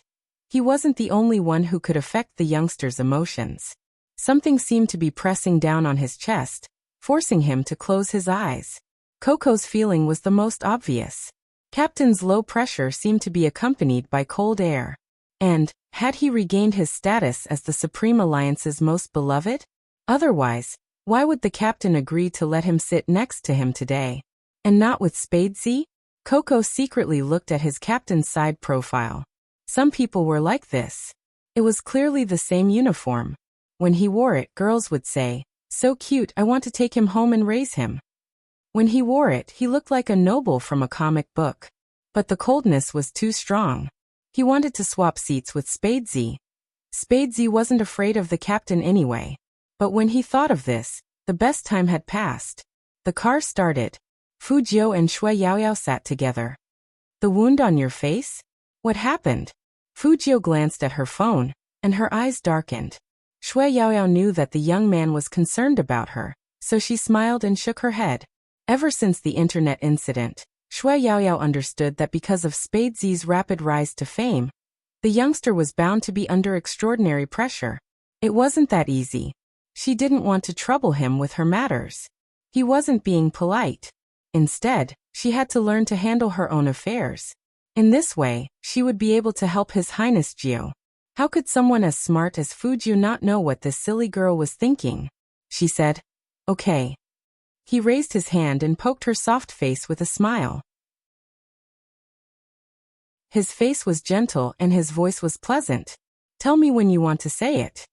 he wasn't the only one who could affect the youngster's emotions. Something seemed to be pressing down on his chest, forcing him to close his eyes. Coco's feeling was the most obvious. Captain's low pressure seemed to be accompanied by cold air. And, had he regained his status as the Supreme Alliance's most beloved? Otherwise, why would the captain agree to let him sit next to him today? And not with Spadesy? Coco secretly looked at his captain's side profile. Some people were like this. It was clearly the same uniform. When he wore it, girls would say, "So cute, I want to take him home and raise him." When he wore it, he looked like a noble from a comic book. But the coldness was too strong. He wanted to swap seats with Spadesy. Spadesy wasn't afraid of the captain anyway. But when he thought of this, the best time had passed. The car started. Fujio and Shui Yaoyao sat together. "The wound on your face? What happened?" Fujio glanced at her phone, and her eyes darkened. Shui Yaoyao knew that the young man was concerned about her, so she smiled and shook her head. Ever since the internet incident, Shui Yaoyao understood that because of Spadesy's rapid rise to fame, the youngster was bound to be under extraordinary pressure. It wasn't that easy. She didn't want to trouble him with her matters. He wasn't being polite. Instead, she had to learn to handle her own affairs. In this way, she would be able to help His Highness Gio. How could someone as smart as Fujio not know what this silly girl was thinking? She said, "Okay." He raised his hand and poked her soft face with a smile. His face was gentle and his voice was pleasant. "Tell me when you want to say it."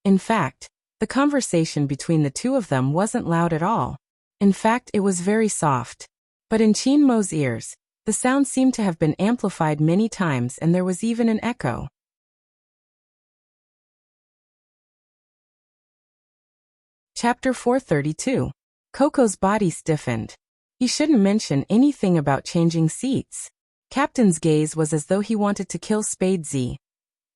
In fact, the conversation between the two of them wasn't loud at all. In fact, it was very soft. But in Chin Mo's ears, the sound seemed to have been amplified many times, and there was even an echo. Chapter 432. Coco's body stiffened. He shouldn't mention anything about changing seats. Captain's gaze was as though he wanted to kill Spade Z.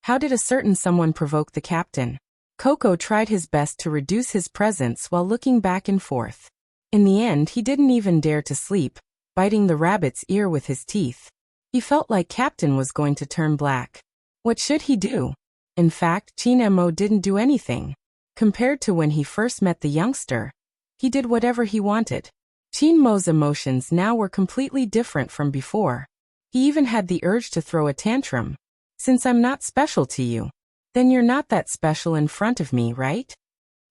How did a certain someone provoke the captain? Coco tried his best to reduce his presence while looking back and forth. In the end, he didn't even dare to sleep, biting the rabbit's ear with his teeth. He felt like Captain was going to turn black. What should he do? In fact, Chin Mo didn't do anything. Compared to when he first met the youngster, he did whatever he wanted. Chin Mo's emotions now were completely different from before. He even had the urge to throw a tantrum. Since I'm not special to you, then you're not that special in front of me, right?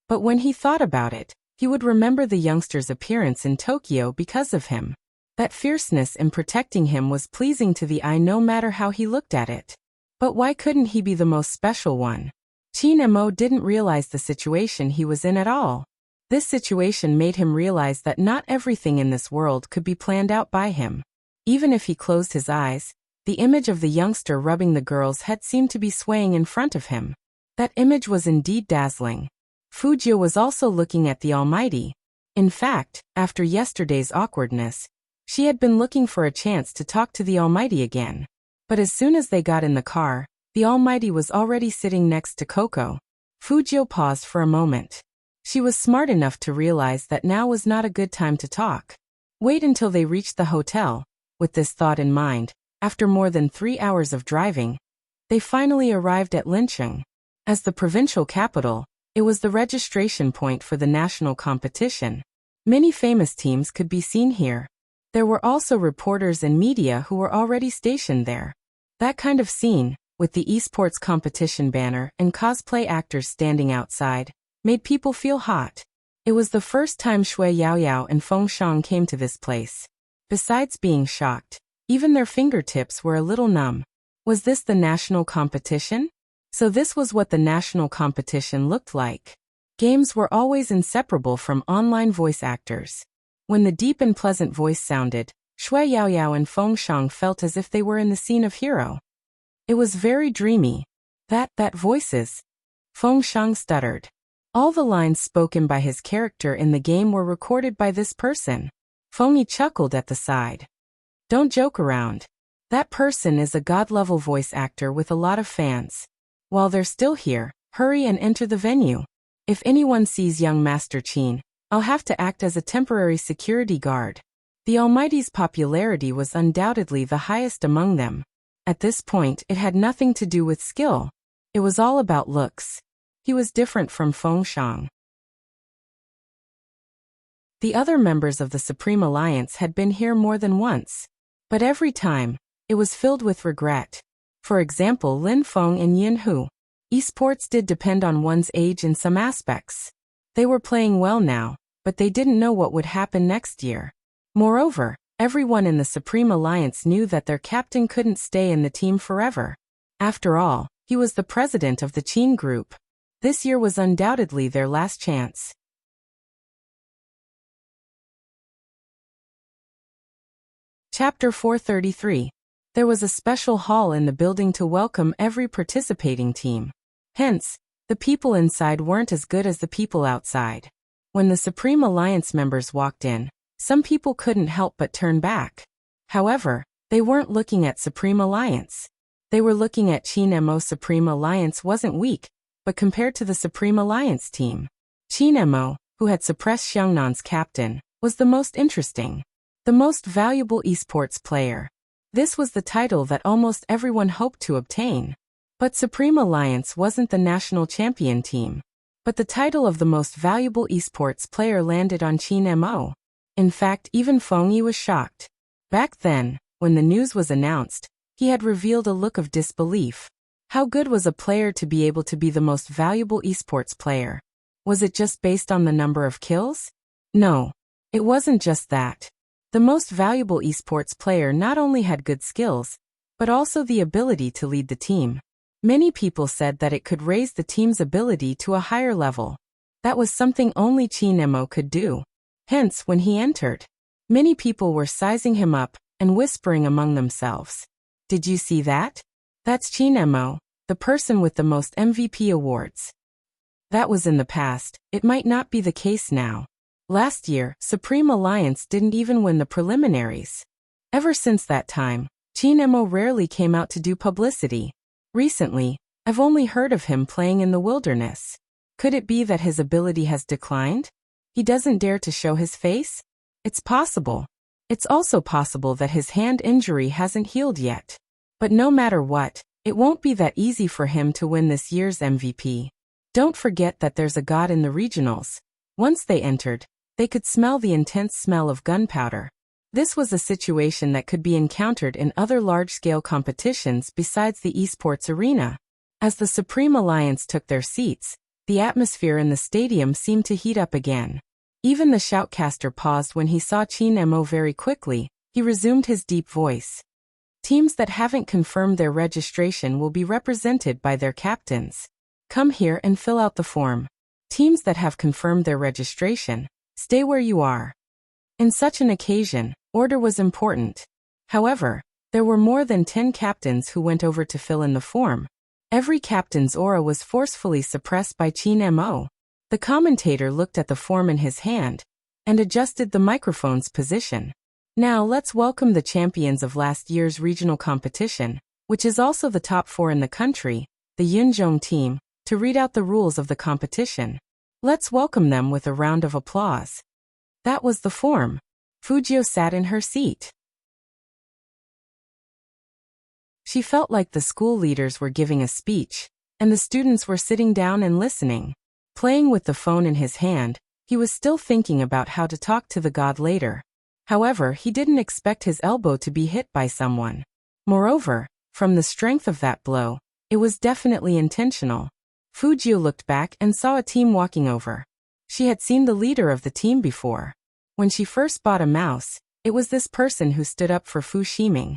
But when he thought about it, he would remember the youngster's appearance in Tokyo because of him. That fierceness in protecting him was pleasing to the eye no matter how he looked at it. But why couldn't he be the most special one? Chin Mo didn't realize the situation he was in at all. This situation made him realize that not everything in this world could be planned out by him. Even if he closed his eyes, the image of the youngster rubbing the girl's head seemed to be swaying in front of him. That image was indeed dazzling. Fujio was also looking at the Almighty. In fact, after yesterday's awkwardness, she had been looking for a chance to talk to the Almighty again. But as soon as they got in the car, the Almighty was already sitting next to Coco. Fujio paused for a moment. She was smart enough to realize that now was not a good time to talk. Wait until they reached the hotel. With this thought in mind, after more than 3 hours of driving, they finally arrived at Lincheng. As the provincial capital, it was the registration point for the national competition. Many famous teams could be seen here. There were also reporters and media who were already stationed there. That kind of scene, with the esports competition banner and cosplay actors standing outside, made people feel hot. It was the first time Shui Yaoyao and Feng Shang came to this place. Besides being shocked, even their fingertips were a little numb. Was this the national competition? So this was what the national competition looked like. Games were always inseparable from online voice actors. When the deep and pleasant voice sounded, Shui Yaoyao and Feng Shang felt as if they were in the scene of Hero. It was very dreamy. That voices. Feng Shang stuttered. All the lines spoken by his character in the game were recorded by this person. Feng Yi chuckled at the side. Don't joke around. That person is a god-level voice actor with a lot of fans. While they're still here, hurry and enter the venue. If anyone sees young Master Qin, I'll have to act as a temporary security guard. The Almighty's popularity was undoubtedly the highest among them. At this point, it had nothing to do with skill. It was all about looks. He was different from Feng Shang. The other members of the Supreme Alliance had been here more than once. But every time, it was filled with regret. For example, Lin Feng and Yin Hu. Esports did depend on one's age in some aspects. They were playing well now, but they didn't know what would happen next year. Moreover, everyone in the Supreme Alliance knew that their captain couldn't stay in the team forever. After all, he was the president of the Qin group. This year was undoubtedly their last chance. Chapter 433. There was a special hall in the building to welcome every participating team. Hence, the people inside weren't as good as the people outside. When the Supreme Alliance members walked in, some people couldn't help but turn back. However, they weren't looking at Supreme Alliance. They were looking at Chin Mo. Supreme Alliance wasn't weak, but compared to the Supreme Alliance team, Chin Mo, who had suppressed Xiangnan's captain, was the most interesting. The most valuable esports player. This was the title that almost everyone hoped to obtain. But Supreme Alliance wasn't the national champion team. But the title of the most valuable esports player landed on Chin Mo. In fact, even Feng Yi was shocked. Back then, when the news was announced, he had revealed a look of disbelief. How good was a player to be able to be the most valuable esports player? Was it just based on the number of kills? No, it wasn't just that. The most valuable esports player not only had good skills, but also the ability to lead the team. Many people said that it could raise the team's ability to a higher level. That was something only Chinemo could do. Hence, when he entered, many people were sizing him up and whispering among themselves. Did you see that? That's Chinemo, the person with the most MVP awards. That was in the past. It might not be the case now. Last year, Supreme Alliance didn't even win the preliminaries. Ever since that time, Chinemo rarely came out to do publicity. Recently, I've only heard of him playing in the wilderness. Could it be that his ability has declined? He doesn't dare to show his face? It's possible. It's also possible that his hand injury hasn't healed yet. But no matter what, it won't be that easy for him to win this year's MVP. Don't forget that there's a god in the regionals. Once they entered, they could smell the intense smell of gunpowder. This was a situation that could be encountered in other large-scale competitions besides the esports arena. As the Supreme Alliance took their seats, the atmosphere in the stadium seemed to heat up again. Even the shoutcaster paused when he saw Chinemo. Very quickly, he resumed his deep voice. Teams that haven't confirmed their registration will be represented by their captains. Come here and fill out the form. Teams that have confirmed their registration, stay where you are. In such an occasion, order was important. However, there were more than 10 captains who went over to fill in the form. Every captain's aura was forcefully suppressed by Chinemo. The commentator looked at the form in his hand and adjusted the microphone's position. Now let's welcome the champions of last year's regional competition, which is also the top 4 in the country, the Yunzhong team, to read out the rules of the competition. Let's welcome them with a round of applause. That was the form. Fujio sat in her seat. She felt like the school leaders were giving a speech, and the students were sitting down and listening. Playing with the phone in his hand, he was still thinking about how to talk to the god later. However, he didn't expect his elbow to be hit by someone. Moreover, from the strength of that blow, it was definitely intentional. Fujio looked back and saw a team walking over. She had seen the leader of the team before. When she first bought a mouse, it was this person who stood up for Fu Ximing.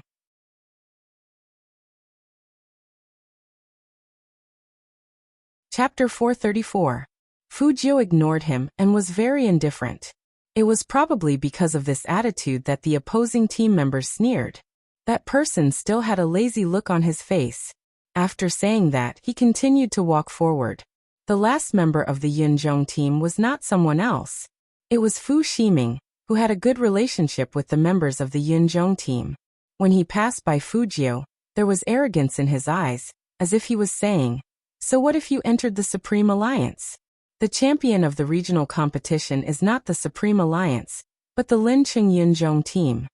Chapter 434. Fujio ignored him and was very indifferent. It was probably because of this attitude that the opposing team members sneered. That person still had a lazy look on his face. After saying that, he continued to walk forward. The last member of the Yunzhong team was not someone else. It was Fu Ximing, who had a good relationship with the members of the Yunzhong team. When he passed by Fujio, there was arrogance in his eyes, as if he was saying, "So what if you entered the Supreme Alliance?" The champion of the regional competition is not the Supreme Alliance, but the Lincheng Yunzhong team.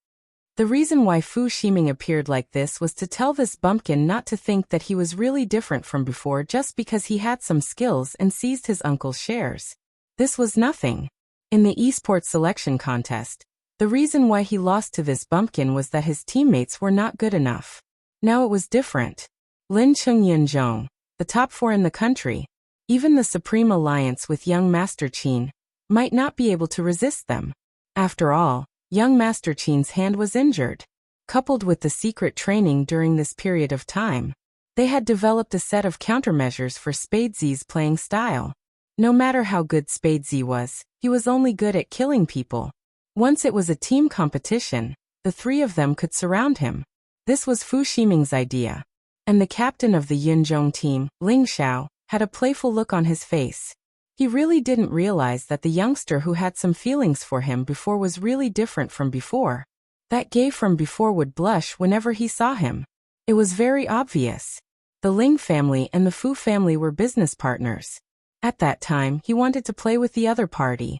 The reason why Fu Ximing appeared like this was to tell this bumpkin not to think that he was really different from before just because he had some skills and seized his uncle's shares. This was nothing. In the esports selection contest, the reason why he lost to this bumpkin was that his teammates were not good enough. Now it was different. Lincheng Yunzhong, the top 4 in the country, even the Supreme Alliance with young Master Qin, might not be able to resist them. After all, young Master Qin's hand was injured. Coupled with the secret training during this period of time, they had developed a set of countermeasures for Spadezi's playing style. No matter how good Spadezi was, he was only good at killing people. Once it was a team competition, the 3 of them could surround him. This was Fu Ximing's idea. And the captain of the Yunzhong team, Ling Xiao, had a playful look on his face. He really didn't realize that the youngster who had some feelings for him before was really different from before. That gay from before would blush whenever he saw him. It was very obvious. The Ling family and the Fu family were business partners. At that time, he wanted to play with the other party.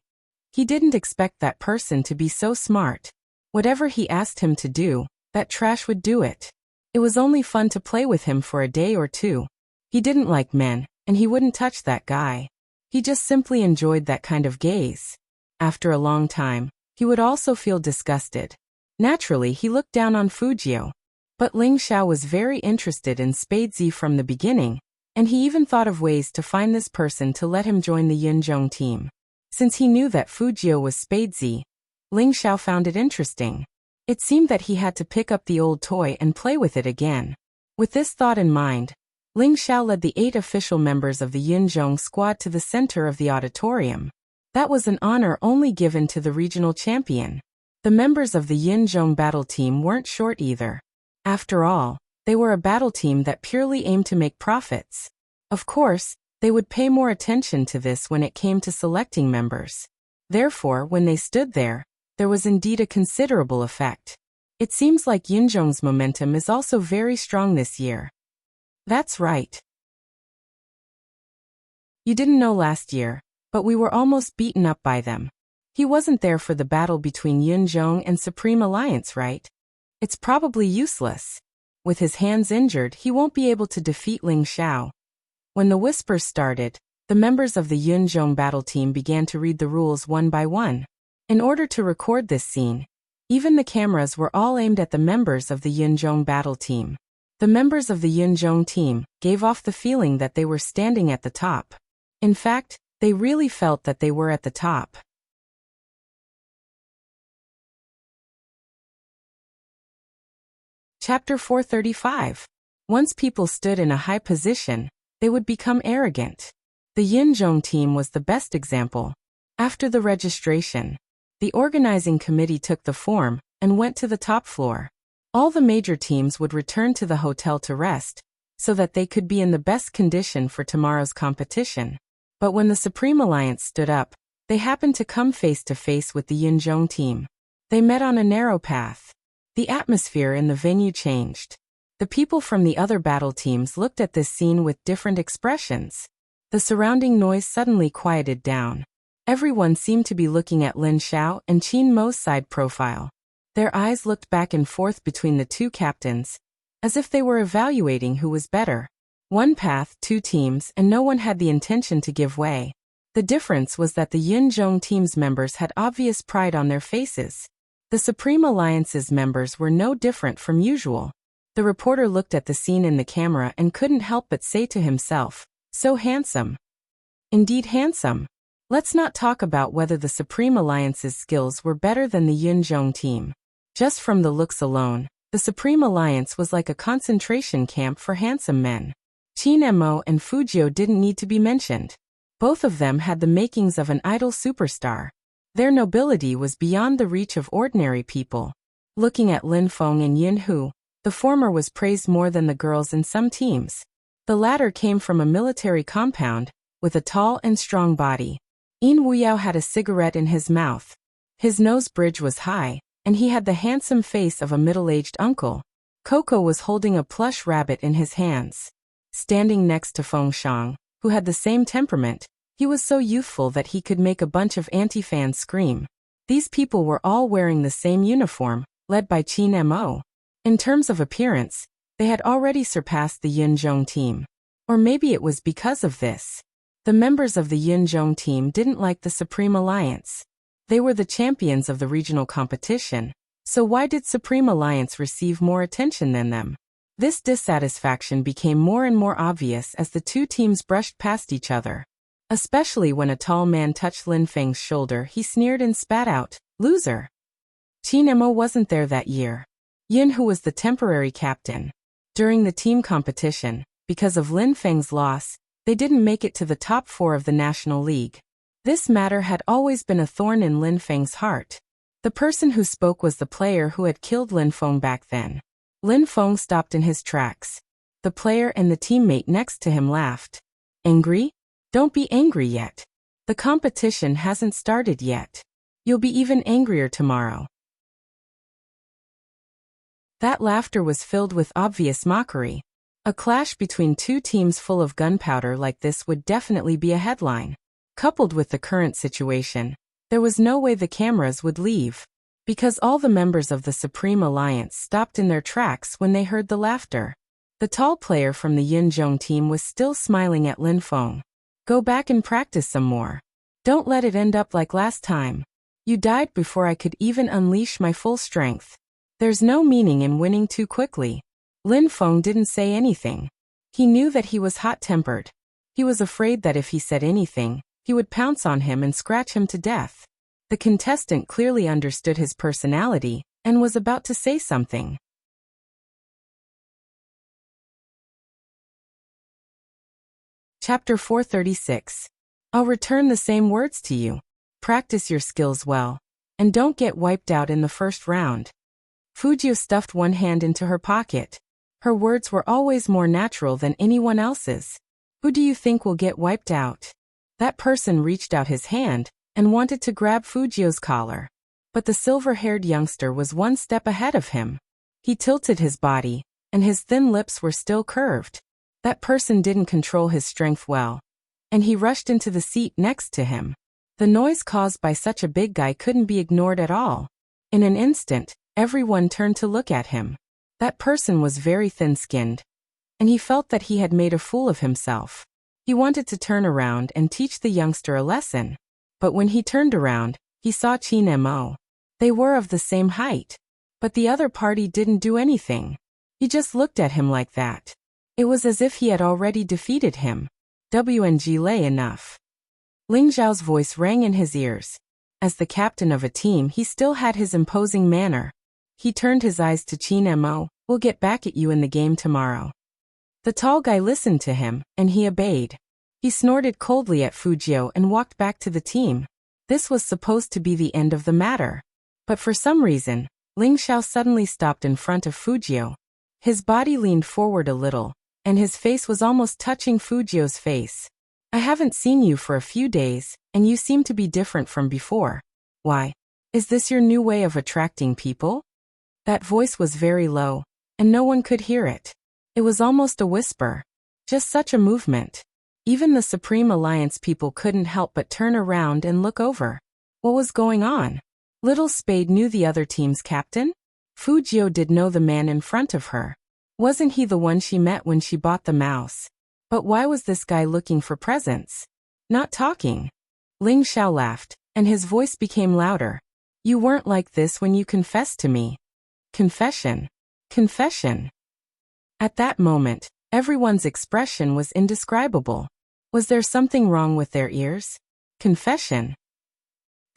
He didn't expect that person to be so smart. Whatever he asked him to do, that trash would do it. It was only fun to play with him for a day or two. He didn't like men, and he wouldn't touch that guy. He just simply enjoyed that kind of gaze. After a long time, he would also feel disgusted. Naturally, he looked down on Fujio. But Ling Xiao was very interested in Spadezi from the beginning, and he even thought of ways to find this person to let him join the Yunzhong team. Since he knew that Fujio was Spadezi, Ling Xiao found it interesting. It seemed that he had to pick up the old toy and play with it again. With this thought in mind, Ling Xiao led the 8 official members of the Yunzhong squad to the center of the auditorium. That was an honor only given to the regional champion. The members of the Yunzhong battle team weren't short either. After all, they were a battle team that purely aimed to make profits. Of course, they would pay more attention to this when it came to selecting members. Therefore, when they stood there was indeed a considerable effect. It seems like Yunzhong's momentum is also very strong this year. That's right. You didn't know last year, but we were almost beaten up by them. He wasn't there for the battle between Yunzhong and Supreme Alliance, right? It's probably useless. With his hands injured, he won't be able to defeat Ling Xiao. When the whispers started, the members of the Yunzhong battle team began to read the rules one by one. In order to record this scene, even the cameras were all aimed at the members of the Yunzhong battle team. The members of the Yunzhong team gave off the feeling that they were standing at the top. In fact, they really felt that they were at the top. Chapter 435. Once people stood in a high position, they would become arrogant. The Yunzhong team was the best example. After the registration, the organizing committee took the form and went to the top floor. All the major teams would return to the hotel to rest, so that they could be in the best condition for tomorrow's competition. But when the Supreme Alliance stood up, they happened to come face to face with the Yunzhong team. They met on a narrow path. The atmosphere in the venue changed. The people from the other battle teams looked at this scene with different expressions. The surrounding noise suddenly quieted down. Everyone seemed to be looking at Lin Xiao and Qin Mo's side profile. Their eyes looked back and forth between the two captains, as if they were evaluating who was better. One path, 2 teams, and no one had the intention to give way. The difference was that the Yunzhong team's members had obvious pride on their faces. The Supreme Alliance's members were no different from usual. The reporter looked at the scene in the camera and couldn't help but say to himself, "So handsome." Indeed handsome. Let's not talk about whether the Supreme Alliance's skills were better than the Yunzhong team. Just from the looks alone, the Supreme Alliance was like a concentration camp for handsome men. Qin Mo and Fujio didn't need to be mentioned. Both of them had the makings of an idol superstar. Their nobility was beyond the reach of ordinary people. Looking at Lin Feng and Yin Hu, the former was praised more than the girls in some teams. The latter came from a military compound, with a tall and strong body. Yin Wuyao had a cigarette in his mouth. His nose bridge was high, and he had the handsome face of a middle-aged uncle. Coco was holding a plush rabbit in his hands. Standing next to Feng Shang, who had the same temperament, he was so youthful that he could make a bunch of anti-fans scream. These people were all wearing the same uniform, led by Qin Mo. In terms of appearance, they had already surpassed the Yunzhong team. Or maybe it was because of this. The members of the Yunzhong team didn't like the Supreme Alliance. They were the champions of the regional competition, so why did Supreme Alliance receive more attention than them? This dissatisfaction became more and more obvious as the two teams brushed past each other. Especially when a tall man touched Lin Feng's shoulder, he sneered and spat out, "Loser." Qin Mo wasn't there that year. Yin Hu was the temporary captain. During the team competition, because of Lin Feng's loss, they didn't make it to the top 4 of the National League. This matter had always been a thorn in Lin Feng's heart. The person who spoke was the player who had killed Lin Feng back then. Lin Feng stopped in his tracks. The player and the teammate next to him laughed. "Angry? Don't be angry yet. The competition hasn't started yet. You'll be even angrier tomorrow." That laughter was filled with obvious mockery. A clash between two teams full of gunpowder like this would definitely be a headline. Coupled with the current situation, there was no way the cameras would leave. Because all the members of the Supreme Alliance stopped in their tracks when they heard the laughter. The tall player from the Yunzhong team was still smiling at Lin Feng. "Go back and practice some more. Don't let it end up like last time. You died before I could even unleash my full strength. There's no meaning in winning too quickly." Lin Feng didn't say anything. He knew that he was hot-tempered. He was afraid that if he said anything, he would pounce on him and scratch him to death. The contestant clearly understood his personality and was about to say something. Chapter 436. I'll return the same words to you. Practice your skills well. And don't get wiped out in the first round. Fujio stuffed one hand into her pocket. Her words were always more natural than anyone else's. Who do you think will get wiped out? That person reached out his hand and wanted to grab Fujio's collar. But the silver-haired youngster was one step ahead of him. He tilted his body, and his thin lips were still curved. That person didn't control his strength well, and he rushed into the seat next to him. The noise caused by such a big guy couldn't be ignored at all. In an instant, everyone turned to look at him. That person was very thin-skinned, and he felt that he had made a fool of himself. He wanted to turn around and teach the youngster a lesson. But when he turned around, he saw Chin Mo. They were of the same height. But the other party didn't do anything. He just looked at him like that. It was as if he had already defeated him. WNG lay enough. Ling Zhao's voice rang in his ears. As the captain of a team, he still had his imposing manner. He turned his eyes to Chin Mo. We'll get back at you in the game tomorrow. The tall guy listened to him, and he obeyed. He snorted coldly at Fujio and walked back to the team. This was supposed to be the end of the matter. But for some reason, Ling Zhao suddenly stopped in front of Fujio. His body leaned forward a little, and his face was almost touching Fujio's face. I haven't seen you for a few days, and you seem to be different from before. Why? Is this your new way of attracting people? That voice was very low, and no one could hear it. It was almost a whisper. Just such a movement. Even the Supreme Alliance people couldn't help but turn around and look over. What was going on? Little Spade knew the other team's captain? Fujio did know the man in front of her. Wasn't he the one she met when she bought the mouse? But why was this guy looking for presents? Not talking. Ling Zhao laughed, and his voice became louder. You weren't like this when you confessed to me. Confession. Confession. At that moment, everyone's expression was indescribable. Was there something wrong with their ears? Confession.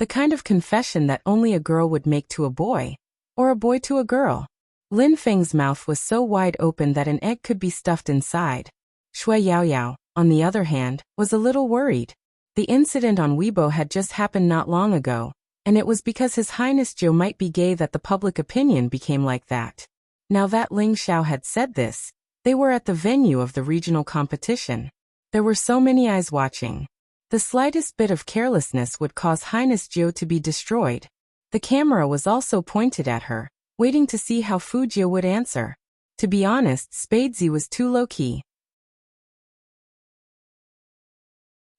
The kind of confession that only a girl would make to a boy, or a boy to a girl. Lin Feng's mouth was so wide open that an egg could be stuffed inside. Shui Yaoyao, on the other hand, was a little worried. The incident on Weibo had just happened not long ago, and it was because His Highness Zhou might be gay that the public opinion became like that. Now that Ling Zhao had said this, they were at the venue of the regional competition. There were so many eyes watching. The slightest bit of carelessness would cause Highness Zhou to be destroyed. The camera was also pointed at her, waiting to see how Fujio would answer. To be honest, Spadesy was too low-key.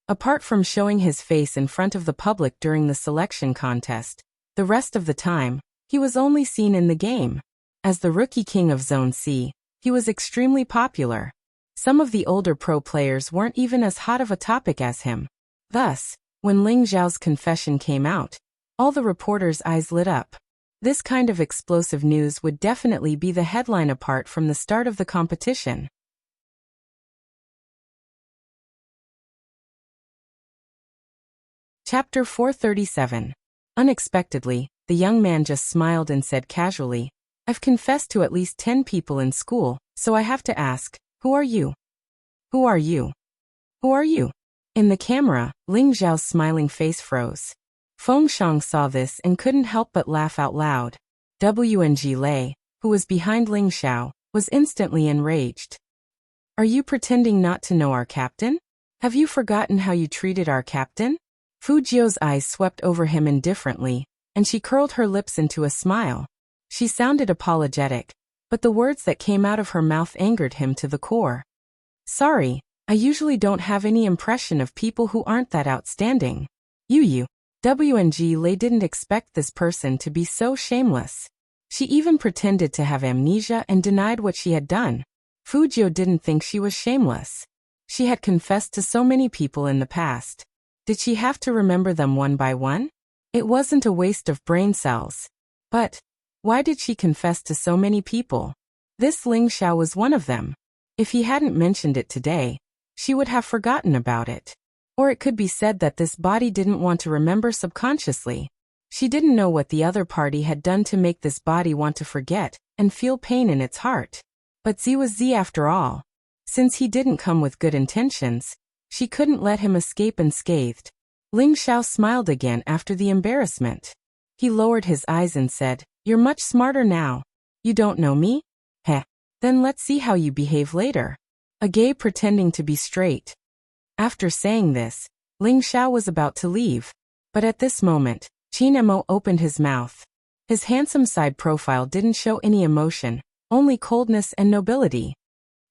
Apart from showing his face in front of the public during the selection contest, the rest of the time, he was only seen in the game. As the rookie king of Zone C, he was extremely popular. Some of the older pro players weren't even as hot of a topic as him. Thus, when Ling Zhao's confession came out, all the reporters' eyes lit up. This kind of explosive news would definitely be the headline apart from the start of the competition. Chapter 437. Unexpectedly, the young man just smiled and said casually, I've confessed to at least 10 people in school, so I have to ask, who are you? Who are you? Who are you? In the camera, Ling Zhao's smiling face froze. Feng Shang saw this and couldn't help but laugh out loud. WNG Lei, who was behind Ling Zhao, was instantly enraged. Are you pretending not to know our captain? Have you forgotten how you treated our captain? Fujio's eyes swept over him indifferently, and she curled her lips into a smile. She sounded apologetic, but the words that came out of her mouth angered him to the core. Sorry, I usually don't have any impression of people who aren't that outstanding. You. WNG Lei didn't expect this person to be so shameless. She even pretended to have amnesia and denied what she had done. Fujio didn't think she was shameless. She had confessed to so many people in the past. Did she have to remember them one by one? It wasn't a waste of brain cells. But why did she confess to so many people? This Ling Zhao was one of them. If he hadn't mentioned it today, she would have forgotten about it. Or it could be said that this body didn't want to remember subconsciously. She didn't know what the other party had done to make this body want to forget and feel pain in its heart. But Z was Z after all. Since he didn't come with good intentions, She couldn't let him escape unscathed. Ling Xiao smiled again after the embarrassment. He lowered his eyes and said, "You're much smarter now. You don't know me? Heh. Then let's see how you behave later." A gay pretending to be straight. After saying this, Ling Xiao was about to leave. But at this moment, Qin Mo opened his mouth. His handsome side profile didn't show any emotion, only coldness and nobility.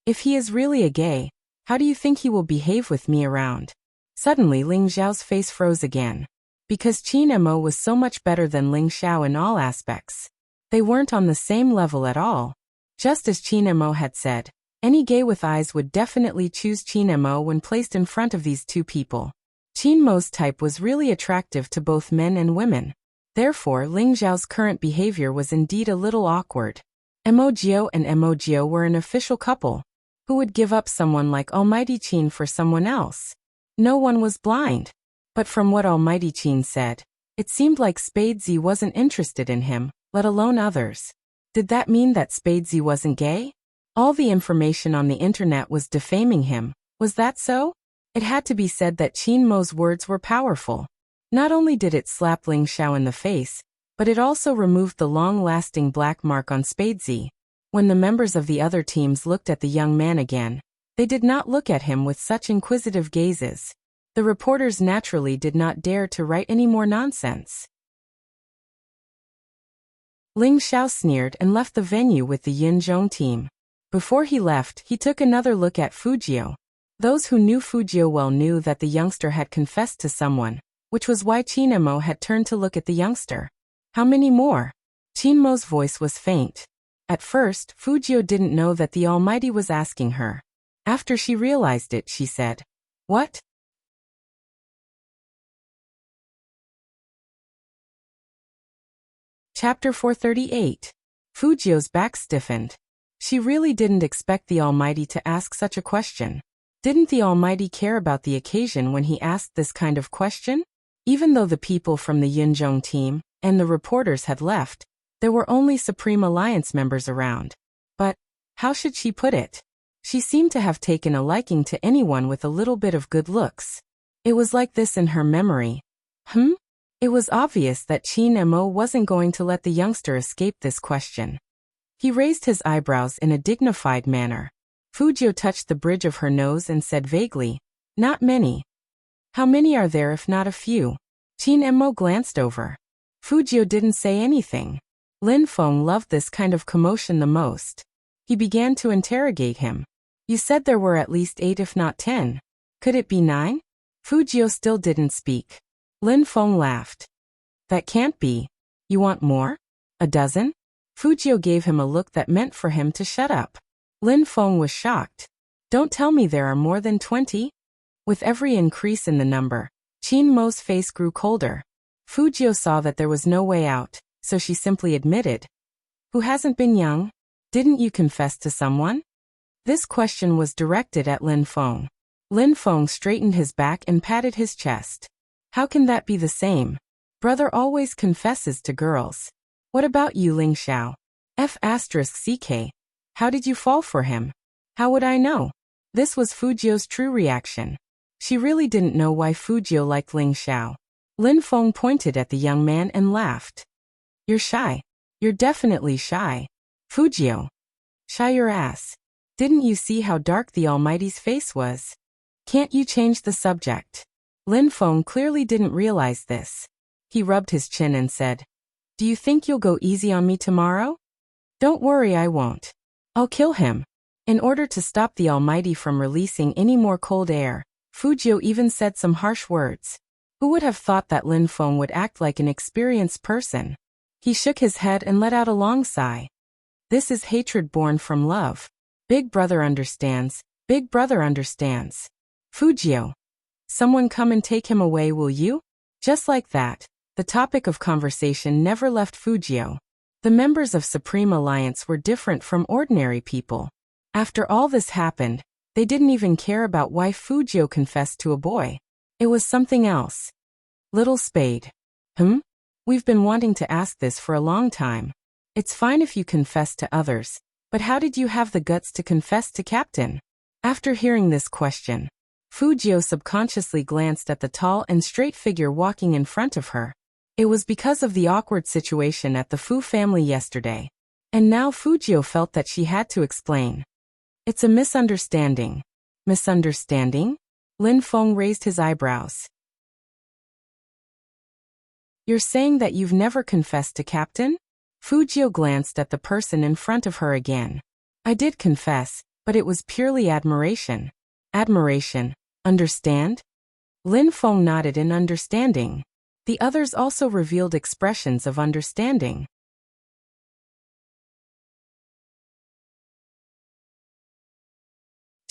"If he is really a gay, how do you think he will behave with me around?" Suddenly Ling Xiao's face froze again. Because Qin Mo was so much better than Ling Xiao in all aspects. They weren't on the same level at all. Just as Qin Mo had said, any gay with eyes would definitely choose Qin Mo when placed in front of these two people. Qin Mo's type was really attractive to both men and women. Therefore, Ling Xiao's current behavior was indeed a little awkward. Mo Jiao and Mo Jiao were an official couple. Who would give up someone like Almighty Qin for someone else? No one was blind. But from what Almighty Qin said, it seemed like Spadesy wasn't interested in him, let alone others. Did that mean that Spadesy wasn't gay? All the information on the internet was defaming him. Was that so? It had to be said that Qin Mo's words were powerful. Not only did it slap Ling Xiao in the face, but it also removed the long-lasting black mark on Spadesy. When the members of the other teams looked at the young man again, they did not look at him with such inquisitive gazes. The reporters naturally did not dare to write any more nonsense. Ling Xiao sneered and left the venue with the Yinzhong team. Before he left, he took another look at Fujio. Those who knew Fujio well knew that the youngster had confessed to someone, which was why Qin Mo had turned to look at the youngster. How many more? Qin Mo's voice was faint. At first, Fujio didn't know that the Almighty was asking her. After she realized it, she said, "What?" Chapter 438. Fujio's back stiffened. She really didn't expect the Almighty to ask such a question. Didn't the Almighty care about the occasion when he asked this kind of question? Even though the people from the Yinzhong team and the reporters had left, there were only Supreme Alliance members around. But, how should she put it? She seemed to have taken a liking to anyone with a little bit of good looks. It was like this in her memory. It was obvious that Qin Mo wasn't going to let the youngster escape this question. He raised his eyebrows in a dignified manner. Fujio touched the bridge of her nose and said vaguely, "Not many." "How many are there if not a few?" Qin Mo glanced over. Fujio didn't say anything. Lin Feng loved this kind of commotion the most. He began to interrogate him. "You said there were at least 8 if not 10. Could it be 9? Fujio still didn't speak. Lin Feng laughed. "That can't be. You want more? A dozen?" Fujio gave him a look that meant for him to shut up. Lin Feng was shocked. "Don't tell me there are more than 20? With every increase in the number, Qin Mo's face grew colder. Fujio saw that there was no way out, so she simply admitted, "Who hasn't been young? Didn't you confess to someone?" This question was directed at Lin Feng. Lin Feng straightened his back and patted his chest. "How can that be the same? Brother always confesses to girls. What about you, Ling Xiao? F***ck. How did you fall for him?" "How would I know?" This was Fujio's true reaction. She really didn't know why Fujio liked Ling Xiao. Lin Feng pointed at the young man and laughed. "You're shy. You're definitely shy. Fujio. Shy your ass. Didn't you see how dark the Almighty's face was? Can't you change the subject?" Lin Feng clearly didn't realize this. He rubbed his chin and said, "Do you think you'll go easy on me tomorrow?" "Don't worry, I won't. I'll kill him." In order to stop the Almighty from releasing any more cold air, Fujio even said some harsh words. Who would have thought that Lin Feng would act like an experienced person? He shook his head and let out a long sigh. This is hatred born from love. Big brother understands. Big brother understands. Fujio. Someone come and take him away, will you? Just like that, the topic of conversation never left Fujio. The members of Supreme Alliance were different from ordinary people. After all this happened, they didn't even care about why Fujio confessed to a boy. It was something else. Little Spade. We've been wanting to ask this for a long time. It's fine if you confess to others, but how did you have the guts to confess to Captain? After hearing this question, Fujio subconsciously glanced at the tall and straight figure walking in front of her. It was because of the awkward situation at the Fu family yesterday. And now Fujio felt that she had to explain. It's a misunderstanding. Misunderstanding? Lin Feng raised his eyebrows. You're saying that you've never confessed to Captain? Fujio glanced at the person in front of her again. I did confess, but it was purely admiration. Admiration. Understand? Lin Feng nodded in understanding. The others also revealed expressions of understanding.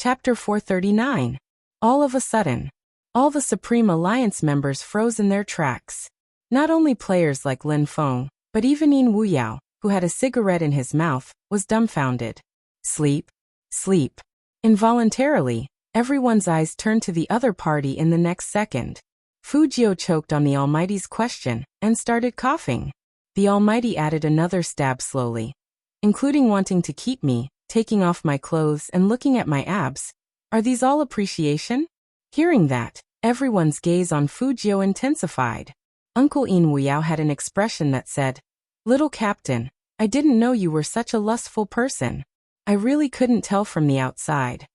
Chapter 439. All of a sudden, all the Supreme Alliance members froze in their tracks. Not only players like Lin Feng, but even Yin Wuyao, who had a cigarette in his mouth, was dumbfounded. Sleep? Sleep. Involuntarily, everyone's eyes turned to the other party in the next second. Fujio choked on the Almighty's question and started coughing. The Almighty added another stab slowly. Including wanting to keep me, taking off my clothes and looking at my abs. Are these all appreciation? Hearing that, everyone's gaze on Fujio intensified. Uncle Yin Wuyao had an expression that said, Little Captain, I didn't know you were such a lustful person. I really couldn't tell from the outside.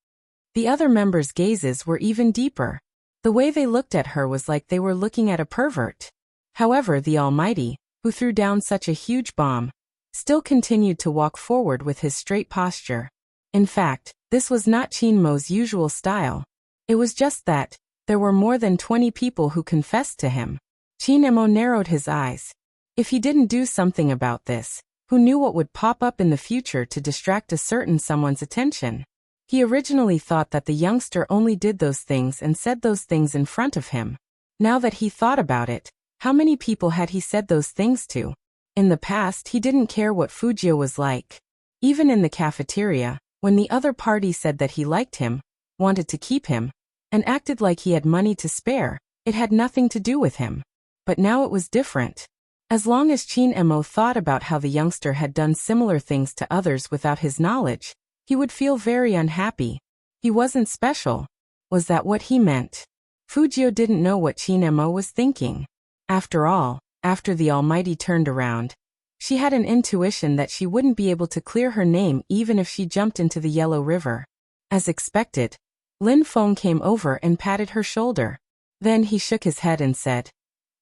The other members' gazes were even deeper. The way they looked at her was like they were looking at a pervert. However, the Almighty, who threw down such a huge bomb, still continued to walk forward with his straight posture. In fact, this was not Qin Mo's usual style. It was just that there were more than 20 people who confessed to him. Qin Mo narrowed his eyes. If he didn't do something about this, who knew what would pop up in the future to distract a certain someone's attention? He originally thought that the youngster only did those things and said those things in front of him. Now that he thought about it, how many people had he said those things to? In the past, he didn't care what Fujio was like. Even in the cafeteria, when the other party said that he liked him, wanted to keep him, and acted like he had money to spare, it had nothing to do with him. But now it was different. As long as Qin Mo thought about how the youngster had done similar things to others without his knowledge, he would feel very unhappy. He wasn't special. Was that what he meant? Fujio didn't know what Qin Mo was thinking. After all, after the Almighty turned around, she had an intuition that she wouldn't be able to clear her name even if she jumped into the Yellow River. As expected, Lin Feng came over and patted her shoulder. Then he shook his head and said,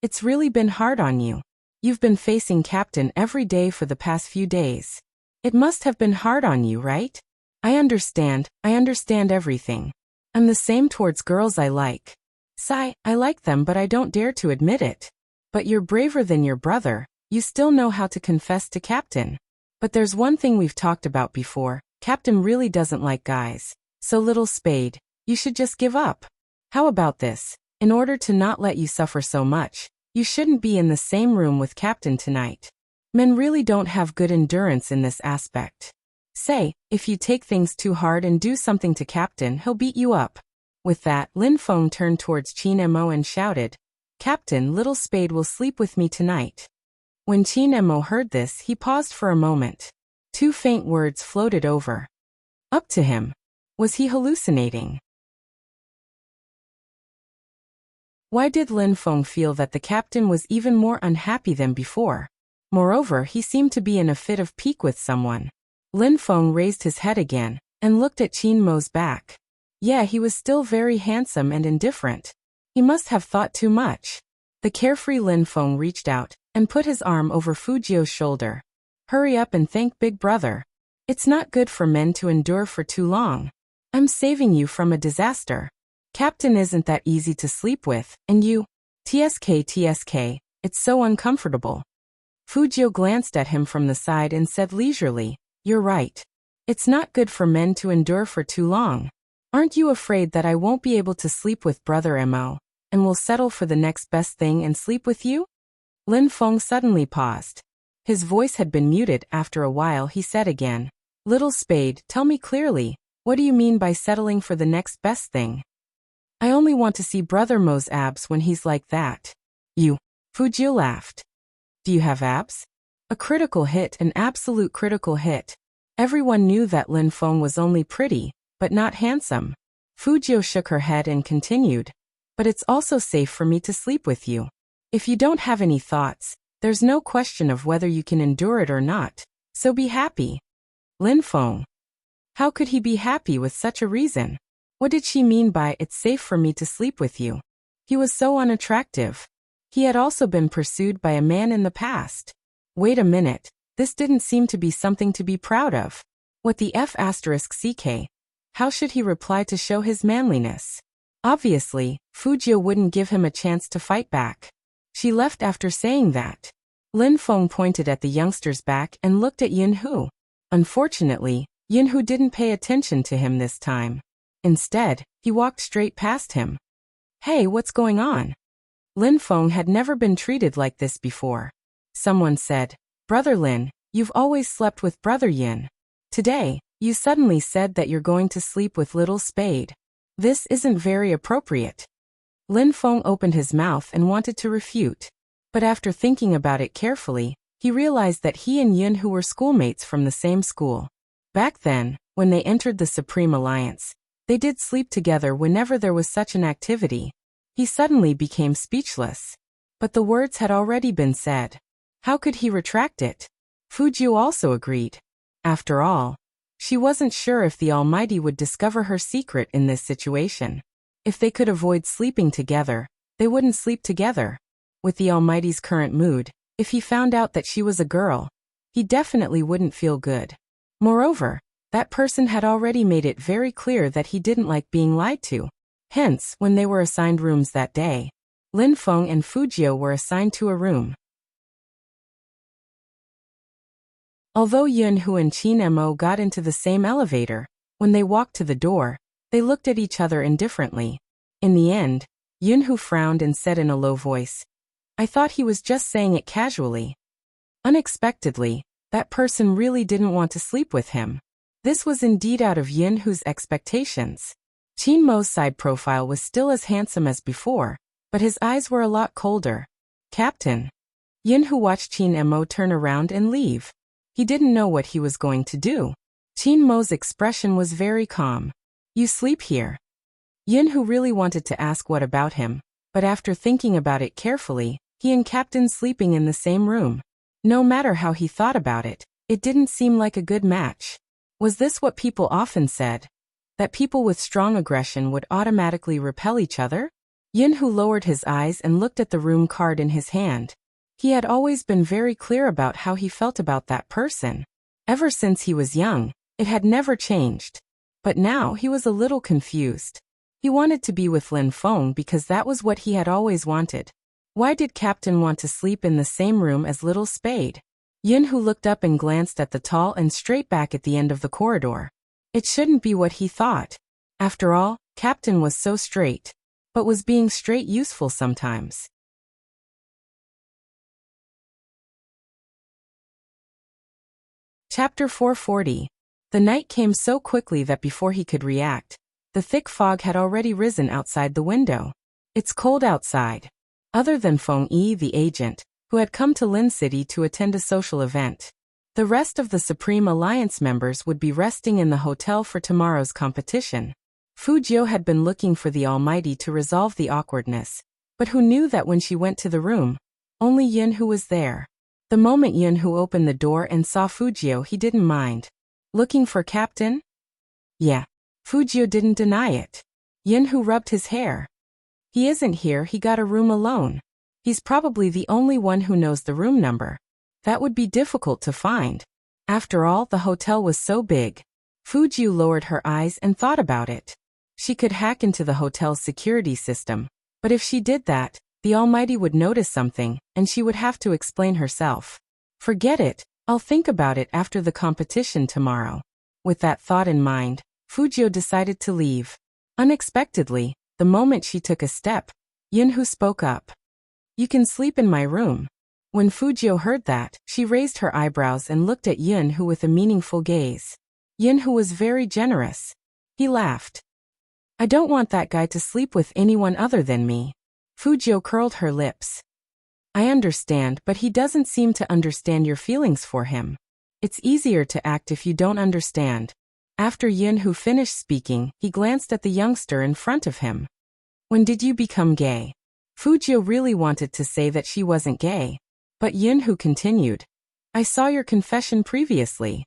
It's really been hard on you. You've been facing Captain every day for the past few days. It must have been hard on you, right? I understand everything. I'm the same towards girls I like. Sigh, I like them but I don't dare to admit it. But you're braver than your brother, you still know how to confess to Captain. But there's one thing we've talked about before, Captain really doesn't like guys. So little Spade, you should just give up. How about this? In order to not let you suffer so much, you shouldn't be in the same room with Captain tonight. Men really don't have good endurance in this aspect. Say, if you take things too hard and do something to Captain, he'll beat you up. With that, Lin Feng turned towards Qin Mo and shouted, Captain, little Spade will sleep with me tonight. When Qin Mo heard this, he paused for a moment. Two faint words floated over. Up to him. Was he hallucinating? Why did Lin Feng feel that the captain was even more unhappy than before? Moreover, he seemed to be in a fit of pique with someone. Lin Feng raised his head again and looked at Qin Mo's back. Yeah, he was still very handsome and indifferent. He must have thought too much. The carefree Lin Feng reached out and put his arm over Fujio's shoulder. Hurry up and thank Big Brother. It's not good for men to endure for too long. I'm saving you from a disaster. Captain isn't that easy to sleep with, and you, TSK, it's so uncomfortable. Fujio glanced at him from the side and said leisurely, You're right. It's not good for men to endure for too long. Aren't you afraid that I won't be able to sleep with Brother Mo, and will settle for the next best thing and sleep with you? Lin Feng suddenly paused. His voice had been muted. After a while he said again, Little Spade, tell me clearly, what do you mean by settling for the next best thing? I only want to see Brother Mo's abs when he's like that. You. Fujio laughed. Do you have abs? A critical hit, an absolute critical hit. Everyone knew that Lin Feng was only pretty, but not handsome. Fujio shook her head and continued. But it's also safe for me to sleep with you. If you don't have any thoughts, there's no question of whether you can endure it or not, so be happy. Lin Feng. How could he be happy with such a reason? What did she mean by it's safe for me to sleep with you? He was so unattractive. He had also been pursued by a man in the past. Wait a minute, this didn't seem to be something to be proud of. What the F***ck? How should he reply to show his manliness? Obviously, Fujio wouldn't give him a chance to fight back. She left after saying that. Lin Feng pointed at the youngster's back and looked at Yunhu. Unfortunately, Yunhu didn't pay attention to him this time. Instead, he walked straight past him. Hey, what's going on? Lin Feng had never been treated like this before. Someone said, Brother Lin, you've always slept with Brother Yin. Today, you suddenly said that you're going to sleep with Little Spade. This isn't very appropriate. Lin Feng opened his mouth and wanted to refute. But after thinking about it carefully, he realized that he and Yunhu were schoolmates from the same school. Back then, when they entered the Supreme Alliance, they did sleep together whenever there was such an activity. He suddenly became speechless. But the words had already been said. How could he retract it? Fujio also agreed. After all, she wasn't sure if the Almighty would discover her secret in this situation. If they could avoid sleeping together, they wouldn't sleep together. With the Almighty's current mood, if he found out that she was a girl, he definitely wouldn't feel good. Moreover, that person had already made it very clear that he didn't like being lied to. Hence, when they were assigned rooms that day, Lin Feng and Fujio were assigned to a room. Although Yunhu and Qin Mo got into the same elevator, when they walked to the door, they looked at each other indifferently. In the end, Yunhu frowned and said in a low voice, I thought he was just saying it casually. Unexpectedly, that person really didn't want to sleep with him. This was indeed out of Yunhu's expectations. Qin Mo's side profile was still as handsome as before, but his eyes were a lot colder. Captain. Yunhu watched Qin Mo turn around and leave. He didn't know what he was going to do. Qin Mo's expression was very calm. You sleep here. Yunhu really wanted to ask what about him, but after thinking about it carefully, he and Captain sleeping in the same room. No matter how he thought about it, it didn't seem like a good match. Was this what people often said? That people with strong aggression would automatically repel each other? Yunhu lowered his eyes and looked at the room card in his hand. He had always been very clear about how he felt about that person. Ever since he was young, it had never changed. But now he was a little confused. He wanted to be with Lin Feng because that was what he had always wanted. Why did Captain want to sleep in the same room as Little Spade? Yunhu looked up and glanced at the tall and straight back at the end of the corridor. It shouldn't be what he thought. After all, Captain was so straight. But was being straight useful sometimes? Chapter 440. The night came so quickly that before he could react, the thick fog had already risen outside the window. It's cold outside. Other than Feng Yi the agent, who had come to Lin City to attend a social event, the rest of the Supreme Alliance members would be resting in the hotel for tomorrow's competition. Fujio had been looking for the Almighty to resolve the awkwardness, but who knew that when she went to the room, only Yunhu was there. The moment Yunhu opened the door and saw Fujio, he didn't mind. Looking for Captain? Yeah. Fujio didn't deny it. Yunhu rubbed his hair. He isn't here, he got a room alone. He's probably the only one who knows the room number. That would be difficult to find. After all, the hotel was so big. Fujio lowered her eyes and thought about it. She could hack into the hotel's security system, but if she did that, the Almighty would notice something, and she would have to explain herself. Forget it, I'll think about it after the competition tomorrow. With that thought in mind, Fujio decided to leave. Unexpectedly, the moment she took a step, Yunhu spoke up. You can sleep in my room. When Fujio heard that, she raised her eyebrows and looked at Yunhu with a meaningful gaze. Yunhu was very generous. He laughed. I don't want that guy to sleep with anyone other than me. Fujio curled her lips. I understand, but he doesn't seem to understand your feelings for him. It's easier to act if you don't understand. After Yunhu finished speaking, he glanced at the youngster in front of him. When did you become gay? Fujio really wanted to say that she wasn't gay. But Yunhu continued. I saw your confession previously.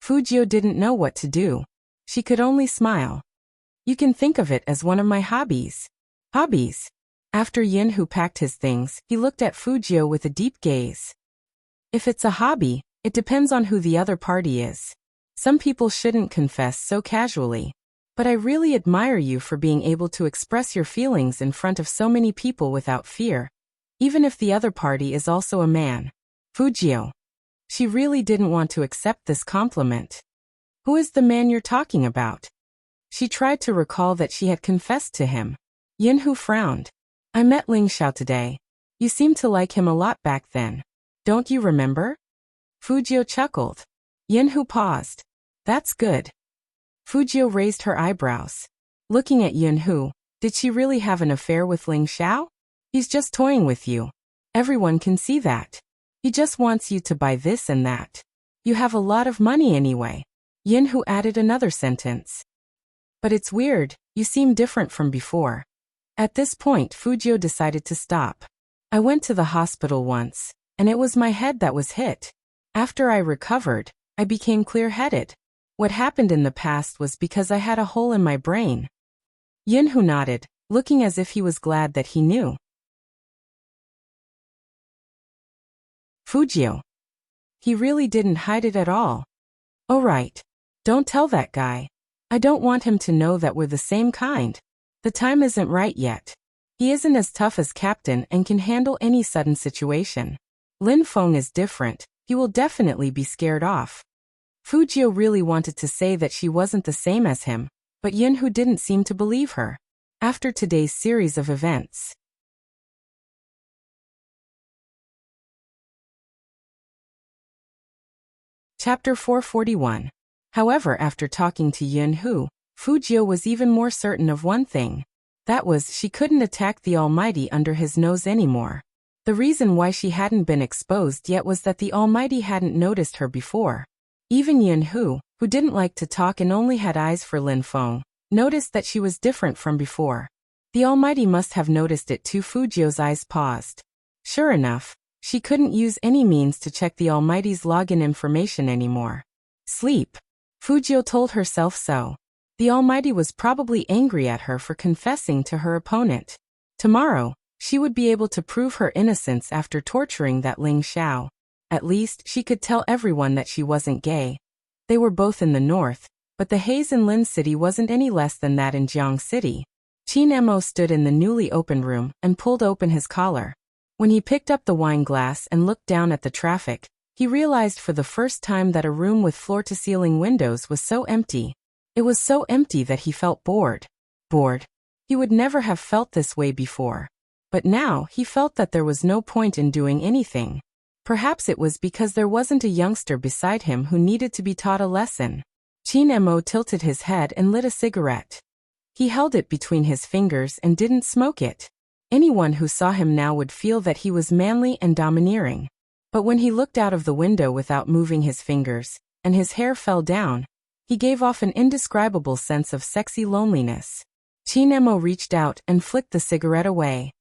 Fujio didn't know what to do. She could only smile. You can think of it as one of my hobbies. Hobbies? After Yunhu packed his things, he looked at Fujio with a deep gaze. If it's a hobby, it depends on who the other party is. Some people shouldn't confess so casually. But I really admire you for being able to express your feelings in front of so many people without fear, even if the other party is also a man. Fujio. She really didn't want to accept this compliment. Who is the man you're talking about? She tried to recall that she had confessed to him. Yunhu frowned. I met Ling Xiao today. You seemed to like him a lot back then. Don't you remember? Fujio chuckled. Yunhu paused. That's good. Fujio raised her eyebrows. Looking at Yunhu, did she really have an affair with Ling Xiao? He's just toying with you. Everyone can see that. He just wants you to buy this and that. You have a lot of money anyway. Yunhu added another sentence. But it's weird, you seem different from before. At this point, Fujio decided to stop. I went to the hospital once, and it was my head that was hit. After I recovered, I became clear-headed. What happened in the past was because I had a hole in my brain. Yunhu nodded, looking as if he was glad that he knew. Fujio. He really didn't hide it at all. Oh right. Don't tell that guy. I don't want him to know that we're the same kind. The time isn't right yet. He isn't as tough as Captain and can handle any sudden situation. Lin Feng is different. He will definitely be scared off. Fujio really wanted to say that she wasn't the same as him, but Yunhu didn't seem to believe her. After today's series of events. Chapter 441. However, after talking to Yunhu, Fujio was even more certain of one thing. That was, she couldn't attack the Almighty under his nose anymore. The reason why she hadn't been exposed yet was that the Almighty hadn't noticed her before. Even Yunhu, who didn't like to talk and only had eyes for Lin Feng, noticed that she was different from before. The Almighty must have noticed it too. Fujio's eyes paused. Sure enough, she couldn't use any means to check the Almighty's login information anymore. Sleep. Fujio told herself so. The Almighty was probably angry at her for confessing to her opponent. Tomorrow, she would be able to prove her innocence after torturing that Ling Xiao. At least, she could tell everyone that she wasn't gay. They were both in the north, but the haze in Lin City wasn't any less than that in Jiang City. Qin Mo stood in the newly opened room and pulled open his collar. When he picked up the wine glass and looked down at the traffic, he realized for the first time that a room with floor-to-ceiling windows was so empty. It was so empty that he felt bored. Bored. He would never have felt this way before. But now, he felt that there was no point in doing anything. Perhaps it was because there wasn't a youngster beside him who needed to be taught a lesson. Qin Mo tilted his head and lit a cigarette. He held it between his fingers and didn't smoke it. Anyone who saw him now would feel that he was manly and domineering. But when he looked out of the window without moving his fingers, and his hair fell down, he gave off an indescribable sense of sexy loneliness. Qin Mo reached out and flicked the cigarette away.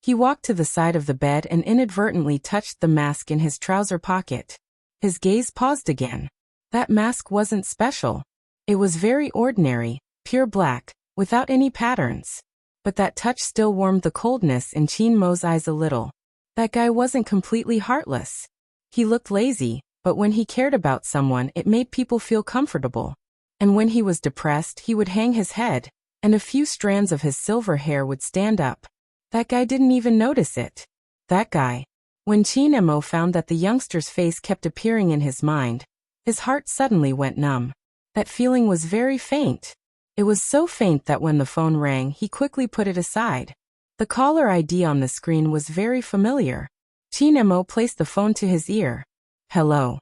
He walked to the side of the bed and inadvertently touched the mask in his trouser pocket. His gaze paused again. That mask wasn't special. It was very ordinary, pure black, without any patterns. But that touch still warmed the coldness in Qin Mo's eyes a little. That guy wasn't completely heartless. He looked lazy, but when he cared about someone it made people feel comfortable. And when he was depressed he would hang his head, and a few strands of his silver hair would stand up. That guy didn't even notice it. That guy. When Qin Mo found that the youngster's face kept appearing in his mind, his heart suddenly went numb. That feeling was very faint. It was so faint that when the phone rang he quickly put it aside. The caller ID on the screen was very familiar. Qin Mo placed the phone to his ear. Hello.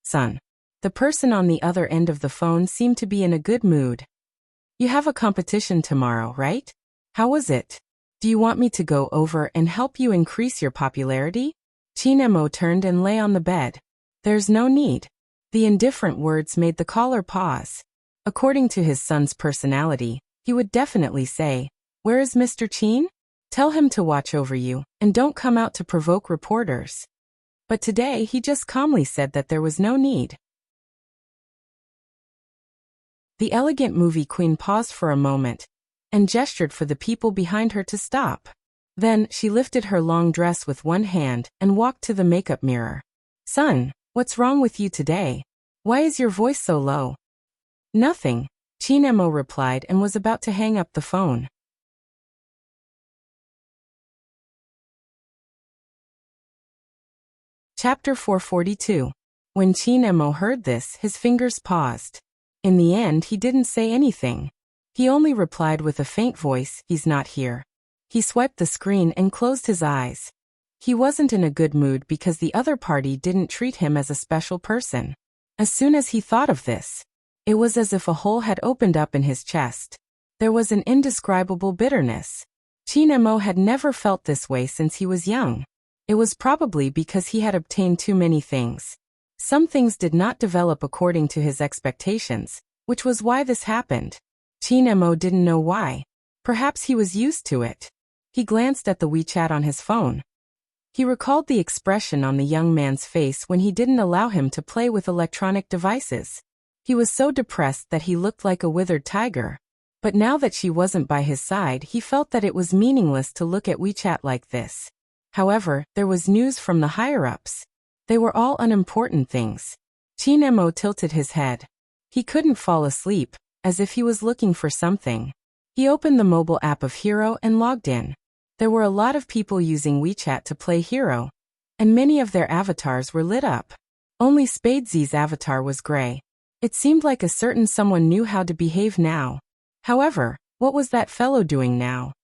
Son. The person on the other end of the phone seemed to be in a good mood. You have a competition tomorrow, right? How was it? Do you want me to go over and help you increase your popularity? Qin Mo turned and lay on the bed. There's no need. The indifferent words made the caller pause. According to his son's personality, he would definitely say, "Where is Mr. Chin? Tell him to watch over you, and don't come out to provoke reporters." But today he just calmly said that there was no need. The elegant movie queen paused for a moment and gestured for the people behind her to stop. Then, she lifted her long dress with one hand and walked to the makeup mirror. "Son, what's wrong with you today? Why is your voice so low?" "Nothing," Chin Emo replied and was about to hang up the phone. Chapter 442. When Chin Emo heard this, his fingers paused. In the end, he didn't say anything. He only replied with a faint voice, "He's not here." He swiped the screen and closed his eyes. He wasn't in a good mood because the other party didn't treat him as a special person. As soon as he thought of this, it was as if a hole had opened up in his chest. There was an indescribable bitterness. Chin Emo had never felt this way since he was young. It was probably because he had obtained too many things. Some things did not develop according to his expectations, which was why this happened. Chin Emo didn't know why. Perhaps he was used to it. He glanced at the WeChat on his phone. He recalled the expression on the young man's face when he didn't allow him to play with electronic devices. He was so depressed that he looked like a withered tiger. But now that she wasn't by his side, he felt that it was meaningless to look at WeChat like this. However, there was news from the higher-ups. They were all unimportant things. Chin Emo tilted his head. He couldn't fall asleep, as if he was looking for something. He opened the mobile app of Hero and logged in. There were a lot of people using WeChat to play Hero, and many of their avatars were lit up. Only Spadesy's avatar was gray. It seemed like a certain someone knew how to behave now. However, what was that fellow doing now?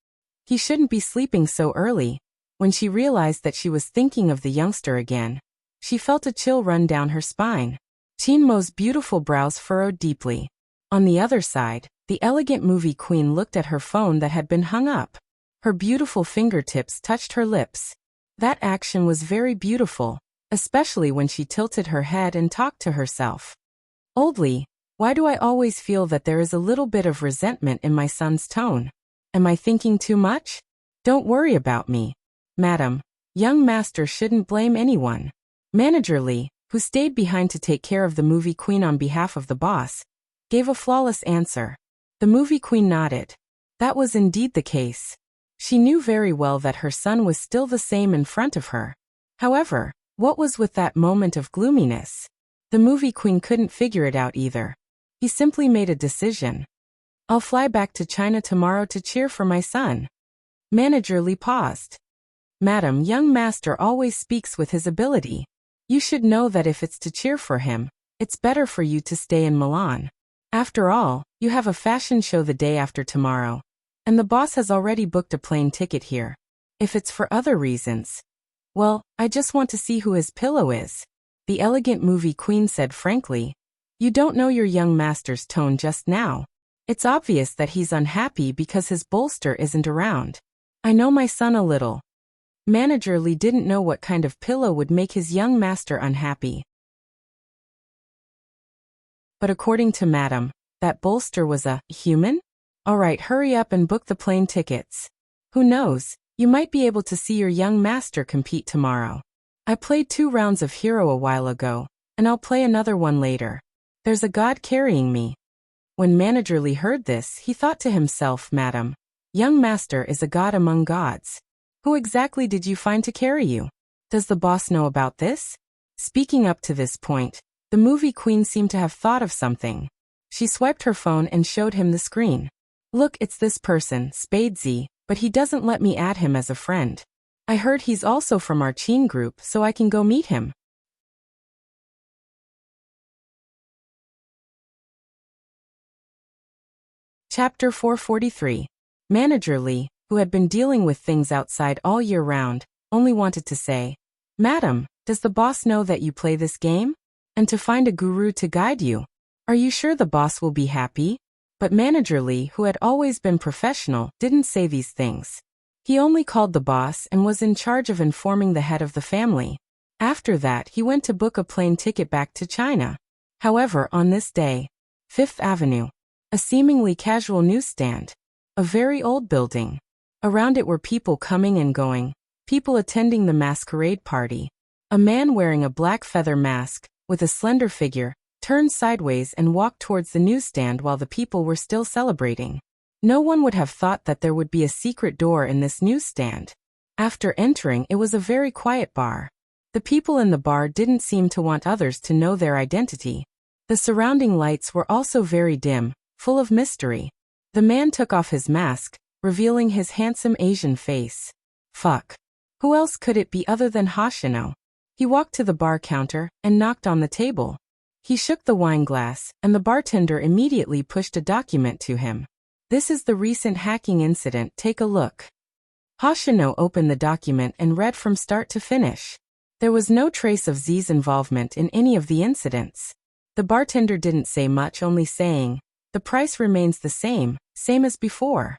He shouldn't be sleeping so early. When she realized that she was thinking of the youngster again, she felt a chill run down her spine. Chin Mo's beautiful brows furrowed deeply. On the other side, the elegant movie queen looked at her phone that had been hung up. Her beautiful fingertips touched her lips. That action was very beautiful, especially when she tilted her head and talked to herself. "Oldly, why do I always feel that there is a little bit of resentment in my son's tone? Am I thinking too much? Don't worry about me. Madam, young master shouldn't blame anyone." Manager Lee, who stayed behind to take care of the movie queen on behalf of the boss, gave a flawless answer. The movie queen nodded. That was indeed the case. She knew very well that her son was still the same in front of her. However, what was with that moment of gloominess? The movie queen couldn't figure it out either. He simply made a decision. "I'll fly back to China tomorrow to cheer for my son." Manager Lee paused. "Madam, young master always speaks with his ability. You should know that if it's to cheer for him, it's better for you to stay in Milan. After all, you have a fashion show the day after tomorrow, and the boss has already booked a plane ticket here. If it's for other reasons, well, I just want to see who his pillow is." The elegant movie queen said frankly. "You don't know your young master's tone just now. It's obvious that he's unhappy because his bolster isn't around. I know my son a little." Manager Lee didn't know what kind of pillow would make his young master unhappy. But according to Madam, that bolster was a human? "Alright, hurry up and book the plane tickets. Who knows, you might be able to see your young master compete tomorrow. I played 2 rounds of Hero a while ago, and I'll play another one later. There's a god carrying me." When Manager Lee heard this, he thought to himself, "Madam, young master is a god among gods. Who exactly did you find to carry you? Does the boss know about this?" Speaking up to this point, the movie queen seemed to have thought of something. She swiped her phone and showed him the screen. "Look, it's this person, Spadesy, but he doesn't let me add him as a friend. I heard he's also from our Chin group, so I can go meet him." Chapter 443. Manager Lee, who had been dealing with things outside all year round, only wanted to say, "Madam, does the boss know that you play this game? And to find a guru to guide you. Are you sure the boss will be happy?" But Manager Lee, who had always been professional, didn't say these things. He only called the boss and was in charge of informing the head of the family. After that, he went to book a plane ticket back to China. However, on this day, Fifth Avenue. A seemingly casual newsstand. A very old building. Around it were people coming and going, people attending the masquerade party. A man wearing a black feather mask, with a slender figure, turned sideways and walked towards the newsstand while the people were still celebrating. No one would have thought that there would be a secret door in this newsstand. After entering, it was a very quiet bar. The people in the bar didn't seem to want others to know their identity. The surrounding lights were also very dim, full of mystery. The man took off his mask, revealing his handsome Asian face. Fuck. Who else could it be other than Hoshino? He walked to the bar counter and knocked on the table. He shook the wine glass, and the bartender immediately pushed a document to him. This is the recent hacking incident, take a look. Hoshino opened the document and read from start to finish. There was no trace of Z's involvement in any of the incidents. The bartender didn't say much, only saying, "The price remains the same as before."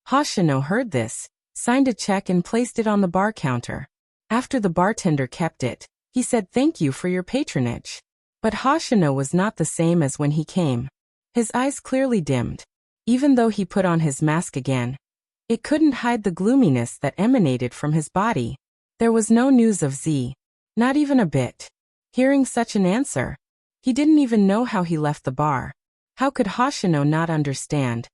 Hoshino heard this, signed a check and placed it on the bar counter. After the bartender kept it, he said thank you for your patronage. But Hoshino was not the same as when he came. His eyes clearly dimmed. Even though he put on his mask again, it couldn't hide the gloominess that emanated from his body. There was no news of Z. Not even a bit. Hearing such an answer, he didn't even know how he left the bar. How could Hoshino not understand?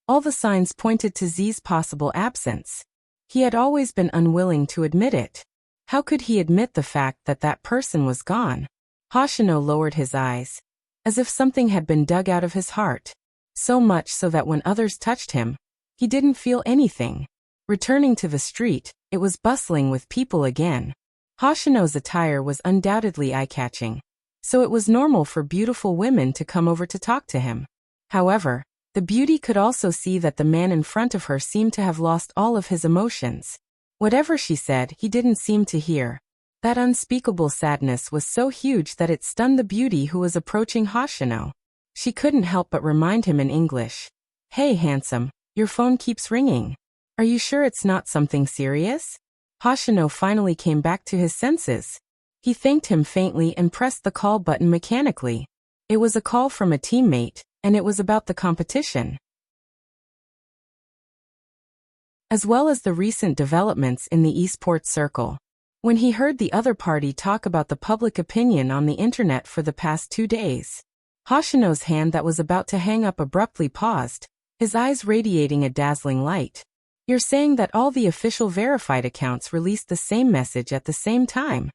All the signs pointed to Z's possible absence. He had always been unwilling to admit it. How could he admit the fact that that person was gone? Hoshino lowered his eyes, as if something had been dug out of his heart. So much so that when others touched him, he didn't feel anything. Returning to the street, it was bustling with people again. Hoshino's attire was undoubtedly eye-catching, so it was normal for beautiful women to come over to talk to him. However, the beauty could also see that the man in front of her seemed to have lost all of his emotions. Whatever she said, he didn't seem to hear. That unspeakable sadness was so huge that it stunned the beauty who was approaching Hoshino. She couldn't help but remind him in English. "Hey, handsome, your phone keeps ringing. Are you sure it's not something serious?" Hoshino finally came back to his senses. He thanked him faintly and pressed the call button mechanically. It was a call from a teammate, and it was about the competition, as well as the recent developments in the esports circle. When he heard the other party talk about the public opinion on the internet for the past 2 days, Hoshino's hand that was about to hang up abruptly paused, his eyes radiating a dazzling light. "You're saying that all the official verified accounts released the same message at the same time?"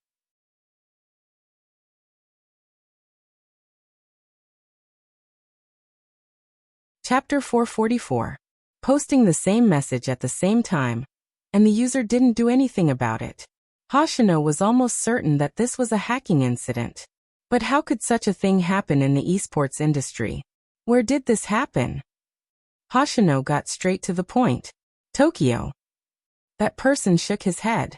Chapter 444. Posting the same message at the same time, and the user didn't do anything about it. Hoshino was almost certain that this was a hacking incident. But how could such a thing happen in the esports industry? Where did this happen? Hoshino got straight to the point. Tokyo. That person shook his head.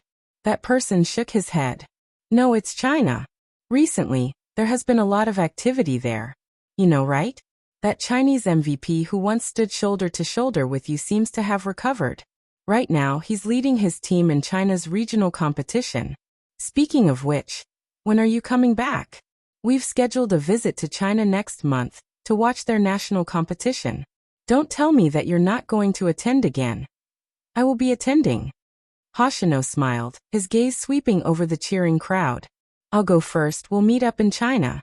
No, it's China. Recently, there has been a lot of activity there. You know, right? That Chinese MVP who once stood shoulder to shoulder with you seems to have recovered. Right now, he's leading his team in China's regional competition. Speaking of which, when are you coming back? We've scheduled a visit to China next month to watch their national competition. Don't tell me that you're not going to attend again. I will be attending. Hoshino smiled, his gaze sweeping over the cheering crowd. I'll go first, we'll meet up in China.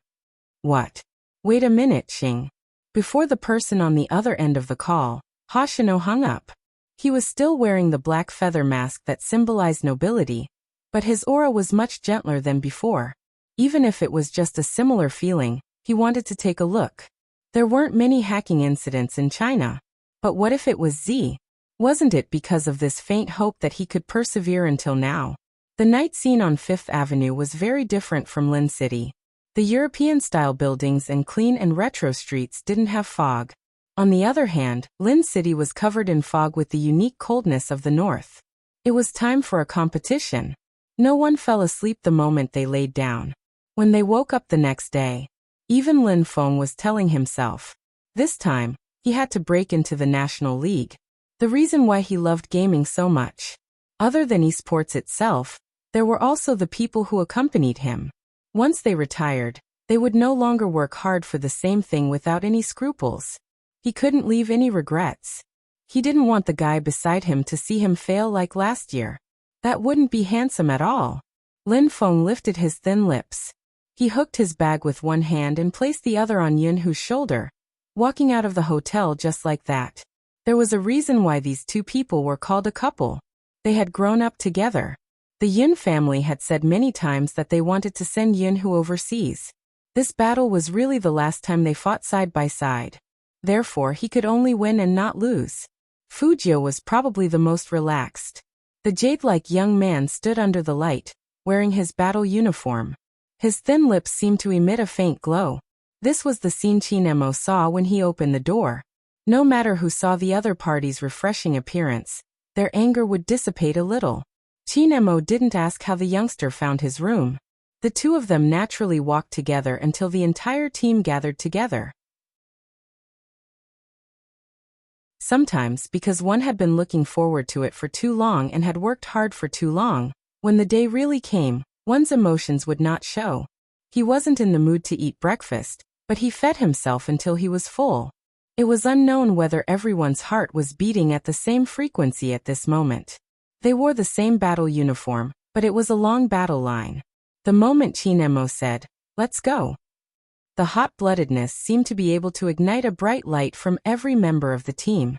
What? Wait a minute, Xing. Before the person on the other end of the call, Hoshino hung up. He was still wearing the black feather mask that symbolized nobility, but his aura was much gentler than before. Even if it was just a similar feeling, he wanted to take a look. There weren't many hacking incidents in China. But what if it was Z? Wasn't it because of this faint hope that he could persevere until now? The night scene on Fifth Avenue was very different from Lin City. The European-style buildings and clean and retro streets didn't have fog. On the other hand, Lin City was covered in fog with the unique coldness of the north. It was time for a competition. No one fell asleep the moment they laid down. When they woke up the next day, even Lin Feng was telling himself, this time, he had to break into the National League. The reason why he loved gaming so much. Other than esports itself, there were also the people who accompanied him. Once they retired, They would no longer work hard for the same thing without any scruples. He couldn't leave any regrets. He didn't want the guy beside him to see him fail like last year. That wouldn't be handsome at all. Lin Feng lifted his thin lips. He hooked his bag with one hand and placed the other on Yunhu's shoulder, walking out of the hotel just like that. There was a reason why these two people were called a couple. They had grown up together. The Yun family had said many times that they wanted to send Yunhu overseas. This battle was really the last time they fought side by side. Therefore, he could only win and not lose. Fujio was probably the most relaxed. The jade-like young man stood under the light, wearing his battle uniform. His thin lips seemed to emit a faint glow. This was the scene Chinemo saw when he opened the door. No matter who saw the other party's refreshing appearance, their anger would dissipate a little. Chinemo didn't ask how the youngster found his room. The two of them naturally walked together until the entire team gathered together. Sometimes, because one had been looking forward to it for too long and had worked hard for too long, when the day really came, one's emotions would not show. He wasn't in the mood to eat breakfast, but he fed himself until he was full. It was unknown whether everyone's heart was beating at the same frequency at this moment. They wore the same battle uniform, but it was a long battle line. The moment Chinemo said, "Let's go," the hot-bloodedness seemed to be able to ignite a bright light from every member of the team.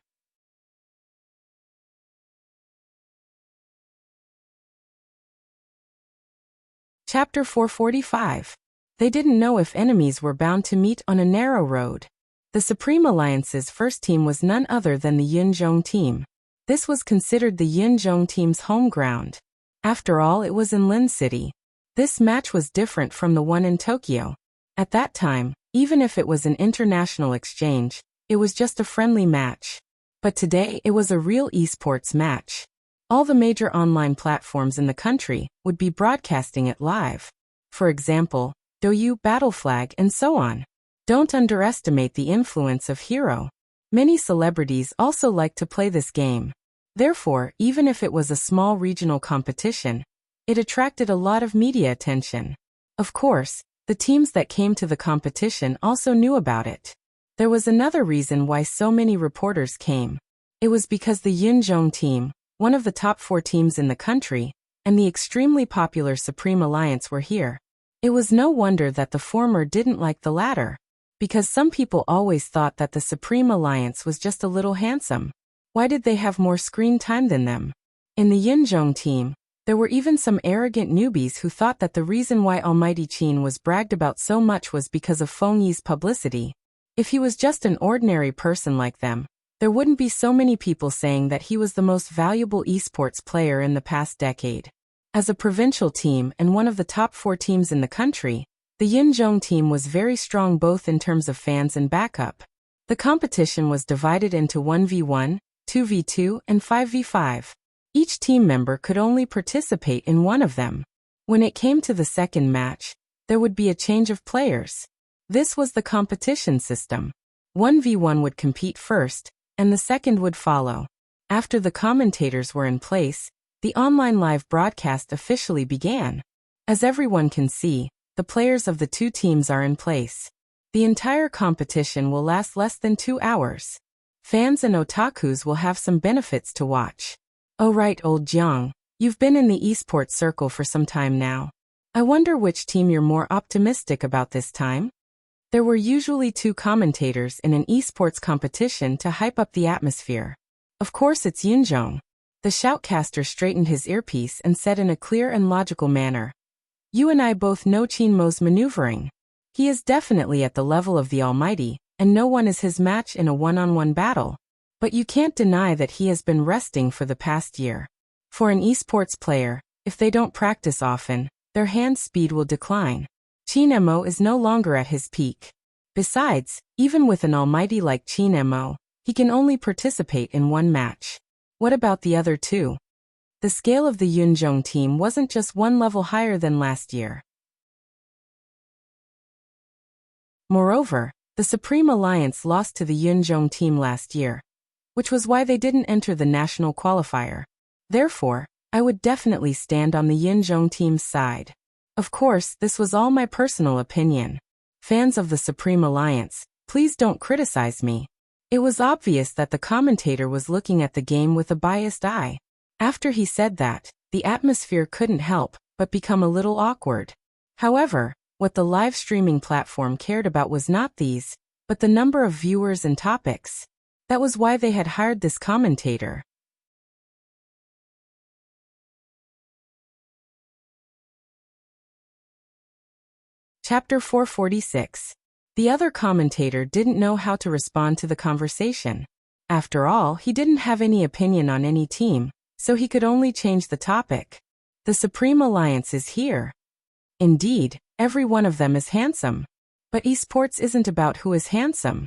Chapter 445. They didn't know if enemies were bound to meet on a narrow road. The Supreme Alliance's first team was none other than the Yunzhong team. This was considered the Yunzhong team's home ground. After all, it was in Lin City. This match was different from the one in Tokyo. At that time, even if it was an international exchange, it was just a friendly match. But today, it was a real esports match. All the major online platforms in the country would be broadcasting it live. For example, Douyu, Battleflag, and so on. Don't underestimate the influence of Hero. Many celebrities also like to play this game. Therefore, even if it was a small regional competition, it attracted a lot of media attention. Of course, the teams that came to the competition also knew about it. There was another reason why so many reporters came. It was because the Yunzhong team, one of the top 4 teams in the country, and the extremely popular Supreme Alliance were here. It was no wonder that the former didn't like the latter, because some people always thought that the Supreme Alliance was just a little handsome. Why did they have more screen time than them? In the Yunzhong team, there were even some arrogant newbies who thought that the reason why Almighty Qin was bragged about so much was because of Feng Yi's publicity. If he was just an ordinary person like them, there wouldn't be so many people saying that he was the most valuable esports player in the past decade. As a provincial team and one of the top 4 teams in the country, the Yunzhong team was very strong both in terms of fans and backup. The competition was divided into 1v1, 2v2, and 5v5. Each team member could only participate in one of them. When it came to the second match, there would be a change of players. This was the competition system. 1v1 would compete first, and the second would follow. After the commentators were in place, the online live broadcast officially began. As everyone can see, the players of the two teams are in place. The entire competition will last less than 2 hours. Fans and otakus will have some benefits to watch. Oh right, old Jiang, you've been in the esports circle for some time now. I wonder which team you're more optimistic about this time? There were usually 2 commentators in an esports competition to hype up the atmosphere. Of course it's Yunzhong. The shoutcaster straightened his earpiece and said in a clear and logical manner, "You and I both know Qinmo's maneuvering. He is definitely at the level of the Almighty, and no one is his match in a one-on-one battle. But you can't deny that he has been resting for the past year. For an esports player, if they don't practice often, their hand speed will decline. Qinmo is no longer at his peak. Besides, even with an almighty like Qinmo, he can only participate in one match. What about the other 2? The scale of the Yunzhong team wasn't just one level higher than last year. Moreover, the Supreme Alliance lost to the Yunzhong team last year, which was why they didn't enter the national qualifier. Therefore, I would definitely stand on the Yunzhong team's side. Of course, this was all my personal opinion. Fans of the Supreme Alliance, please don't criticize me. It was obvious that the commentator was looking at the game with a biased eye. After he said that, the atmosphere couldn't help but become a little awkward. However, what the live streaming platform cared about was not these, but the number of viewers and topics. That was why they had hired this commentator. Chapter 446. The other commentator didn't know how to respond to the conversation. After all, he didn't have any opinion on any team, so he could only change the topic. The Supreme Alliance is here. Indeed, every one of them is handsome. But esports isn't about who is handsome.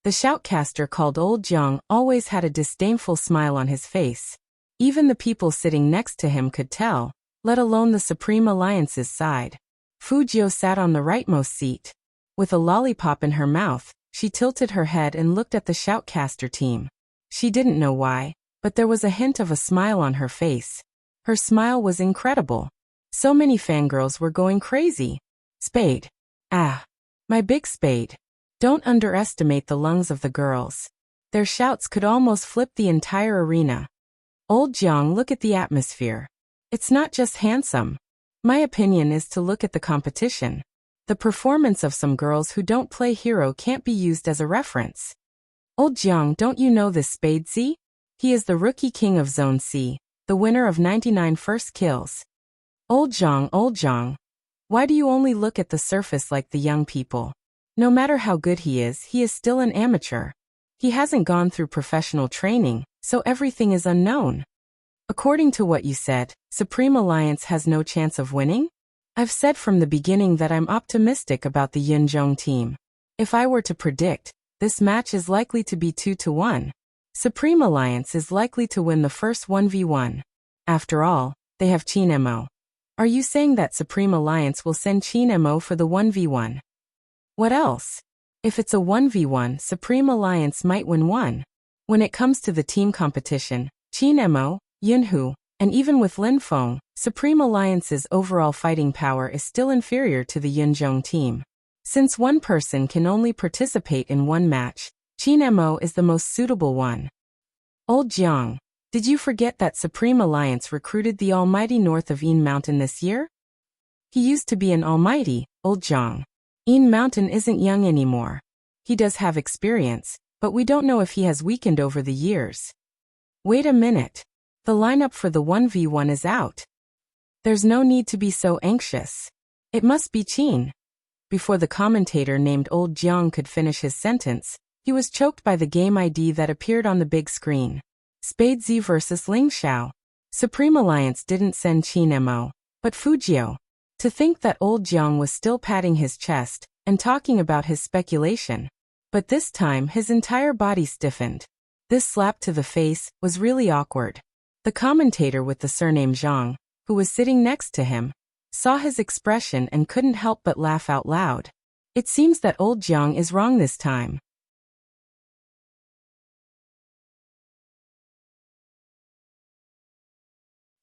The shoutcaster called Old Jiang always had a disdainful smile on his face. Even the people sitting next to him could tell, let alone the Supreme Alliance's side. Fujiu sat on the rightmost seat. With a lollipop in her mouth, she tilted her head and looked at the shoutcaster team. She didn't know why, but there was a hint of a smile on her face. Her smile was incredible. So many fangirls were going crazy. Spade. Ah. My big spade. Don't underestimate the lungs of the girls. Their shouts could almost flip the entire arena. Old Jiang, look at the atmosphere. It's not just handsome. My opinion is to look at the competition. The performance of some girls who don't play hero can't be used as a reference. Old Jiang, don't you know this Spade Z? He is the rookie king of Zone C, the winner of 99 first kills. Old Jiang, why do you only look at the surface like the young people? No matter how good he is still an amateur. He hasn't gone through professional training, so everything is unknown. According to what you said, Supreme Alliance has no chance of winning? I've said from the beginning that I'm optimistic about the Yunzhong team. If I were to predict, this match is likely to be 2-1. Supreme Alliance is likely to win the first 1v1. After all, they have Qin Mo. Are you saying that Supreme Alliance will send Qin Mo for the 1v1? What else? If it's a 1v1, Supreme Alliance might win one. When it comes to the team competition, Qin Mo, Yunhu, and even with Lin Feng, Supreme Alliance's overall fighting power is still inferior to the Yunzhong team. Since one person can only participate in one match, Qin Mo is the most suitable one. Old Jiang, did you forget that Supreme Alliance recruited the almighty north of Yin Mountain this year? He used to be an almighty, Old Jiang. Yin Mountain isn't young anymore. He does have experience, but we don't know if he has weakened over the years. Wait a minute. The lineup for the 1v1 is out. There's no need to be so anxious. It must be Qin. Before the commentator named Old Jiang could finish his sentence, he was choked by the game ID that appeared on the big screen. Spade Z versus Ling Xiao. Supreme Alliance didn't send Qin Mo, but Fujiu. To think that Old Jiang was still patting his chest and talking about his speculation. But this time his entire body stiffened. This slap to the face was really awkward. The commentator with the surname Zhang, who was sitting next to him, saw his expression and couldn't help but laugh out loud. It seems that Old Jiang is wrong this time.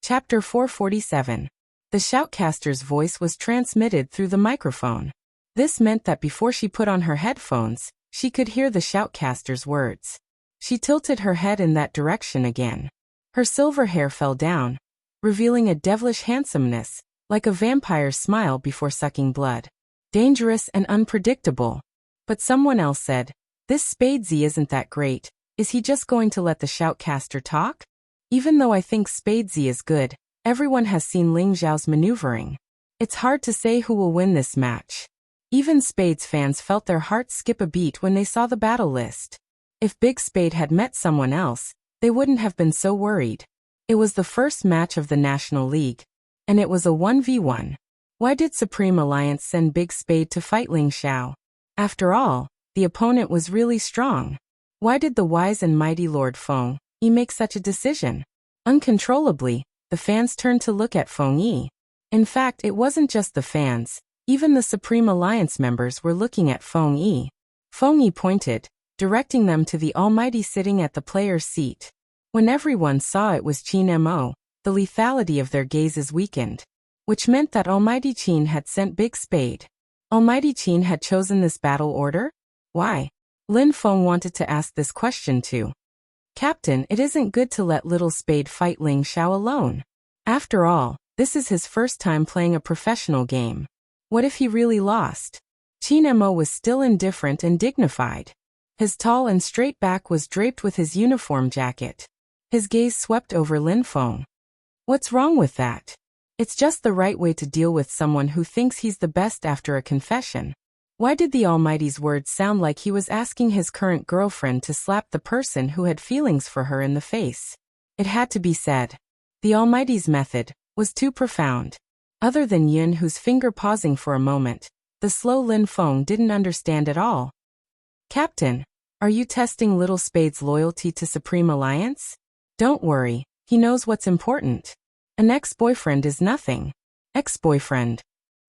Chapter 447. The shoutcaster's voice was transmitted through the microphone. This meant that before she put on her headphones, she could hear the shoutcaster's words. She tilted her head in that direction again. Her silver hair fell down, revealing a devilish handsomeness, like a vampire's smile before sucking blood. Dangerous and unpredictable. But someone else said, this Spade Z isn't that great. Is he just going to let the shoutcaster talk? Even though I think Spade Z is good, everyone has seen Ling Xiao's maneuvering. It's hard to say who will win this match. Even Spade's fans felt their hearts skip a beat when they saw the battle list. If Big Spade had met someone else, they wouldn't have been so worried. It was the first match of the National League, and it was a 1v1. Why did Supreme Alliance send Big Spade to fight Ling Xiao? After all, the opponent was really strong. Why did the wise and mighty Lord Feng Yi make such a decision? Uncontrollably, the fans turned to look at Feng Yi. In fact, it wasn't just the fans. Even the Supreme Alliance members were looking at Feng Yi. Feng Yi pointed, directing them to the Almighty sitting at the player's seat. When everyone saw it was Qin Mo, the lethality of their gazes weakened, which meant that Almighty Qin had sent Big Spade. Almighty Qin had chosen this battle order? Why? Lin Feng wanted to ask this question too. Captain, it isn't good to let Little Spade fight Ling Xiao alone. After all, this is his first time playing a professional game. What if he really lost? Qin Mo was still indifferent and dignified. His tall and straight back was draped with his uniform jacket. His gaze swept over Lin Feng. What's wrong with that? It's just the right way to deal with someone who thinks he's the best after a confession. Why did the Almighty's words sound like he was asking his current girlfriend to slap the person who had feelings for her in the face? It had to be said. The Almighty's method was too profound. Other than Yun, whose finger pausing for a moment, the slow Lin Feng didn't understand at all. Captain, are you testing Little Spade's loyalty to Supreme Alliance? Don't worry, he knows what's important. An ex-boyfriend is nothing. Ex-boyfriend.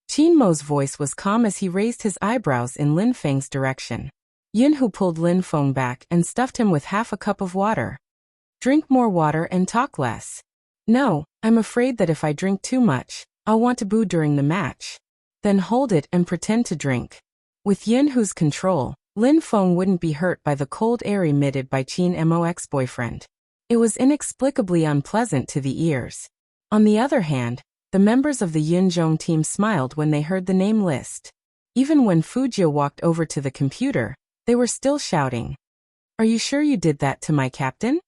Qin Mo's voice was calm as he raised his eyebrows in Lin Feng's direction. Yun Hu pulled Lin Feng back and stuffed him with half a cup of water. Drink more water and talk less. No, I'm afraid that if I drink too much, I'll want to boo during the match. Then hold it and pretend to drink. With Yun Hu's control, Lin Feng wouldn't be hurt by the cold air emitted by Qin Mo's ex-boyfriend. It was inexplicably unpleasant to the ears. On the other hand, the members of the Yunzhong team smiled when they heard the name list. Even when Fujio walked over to the computer, they were still shouting. Are you sure you did that to my captain?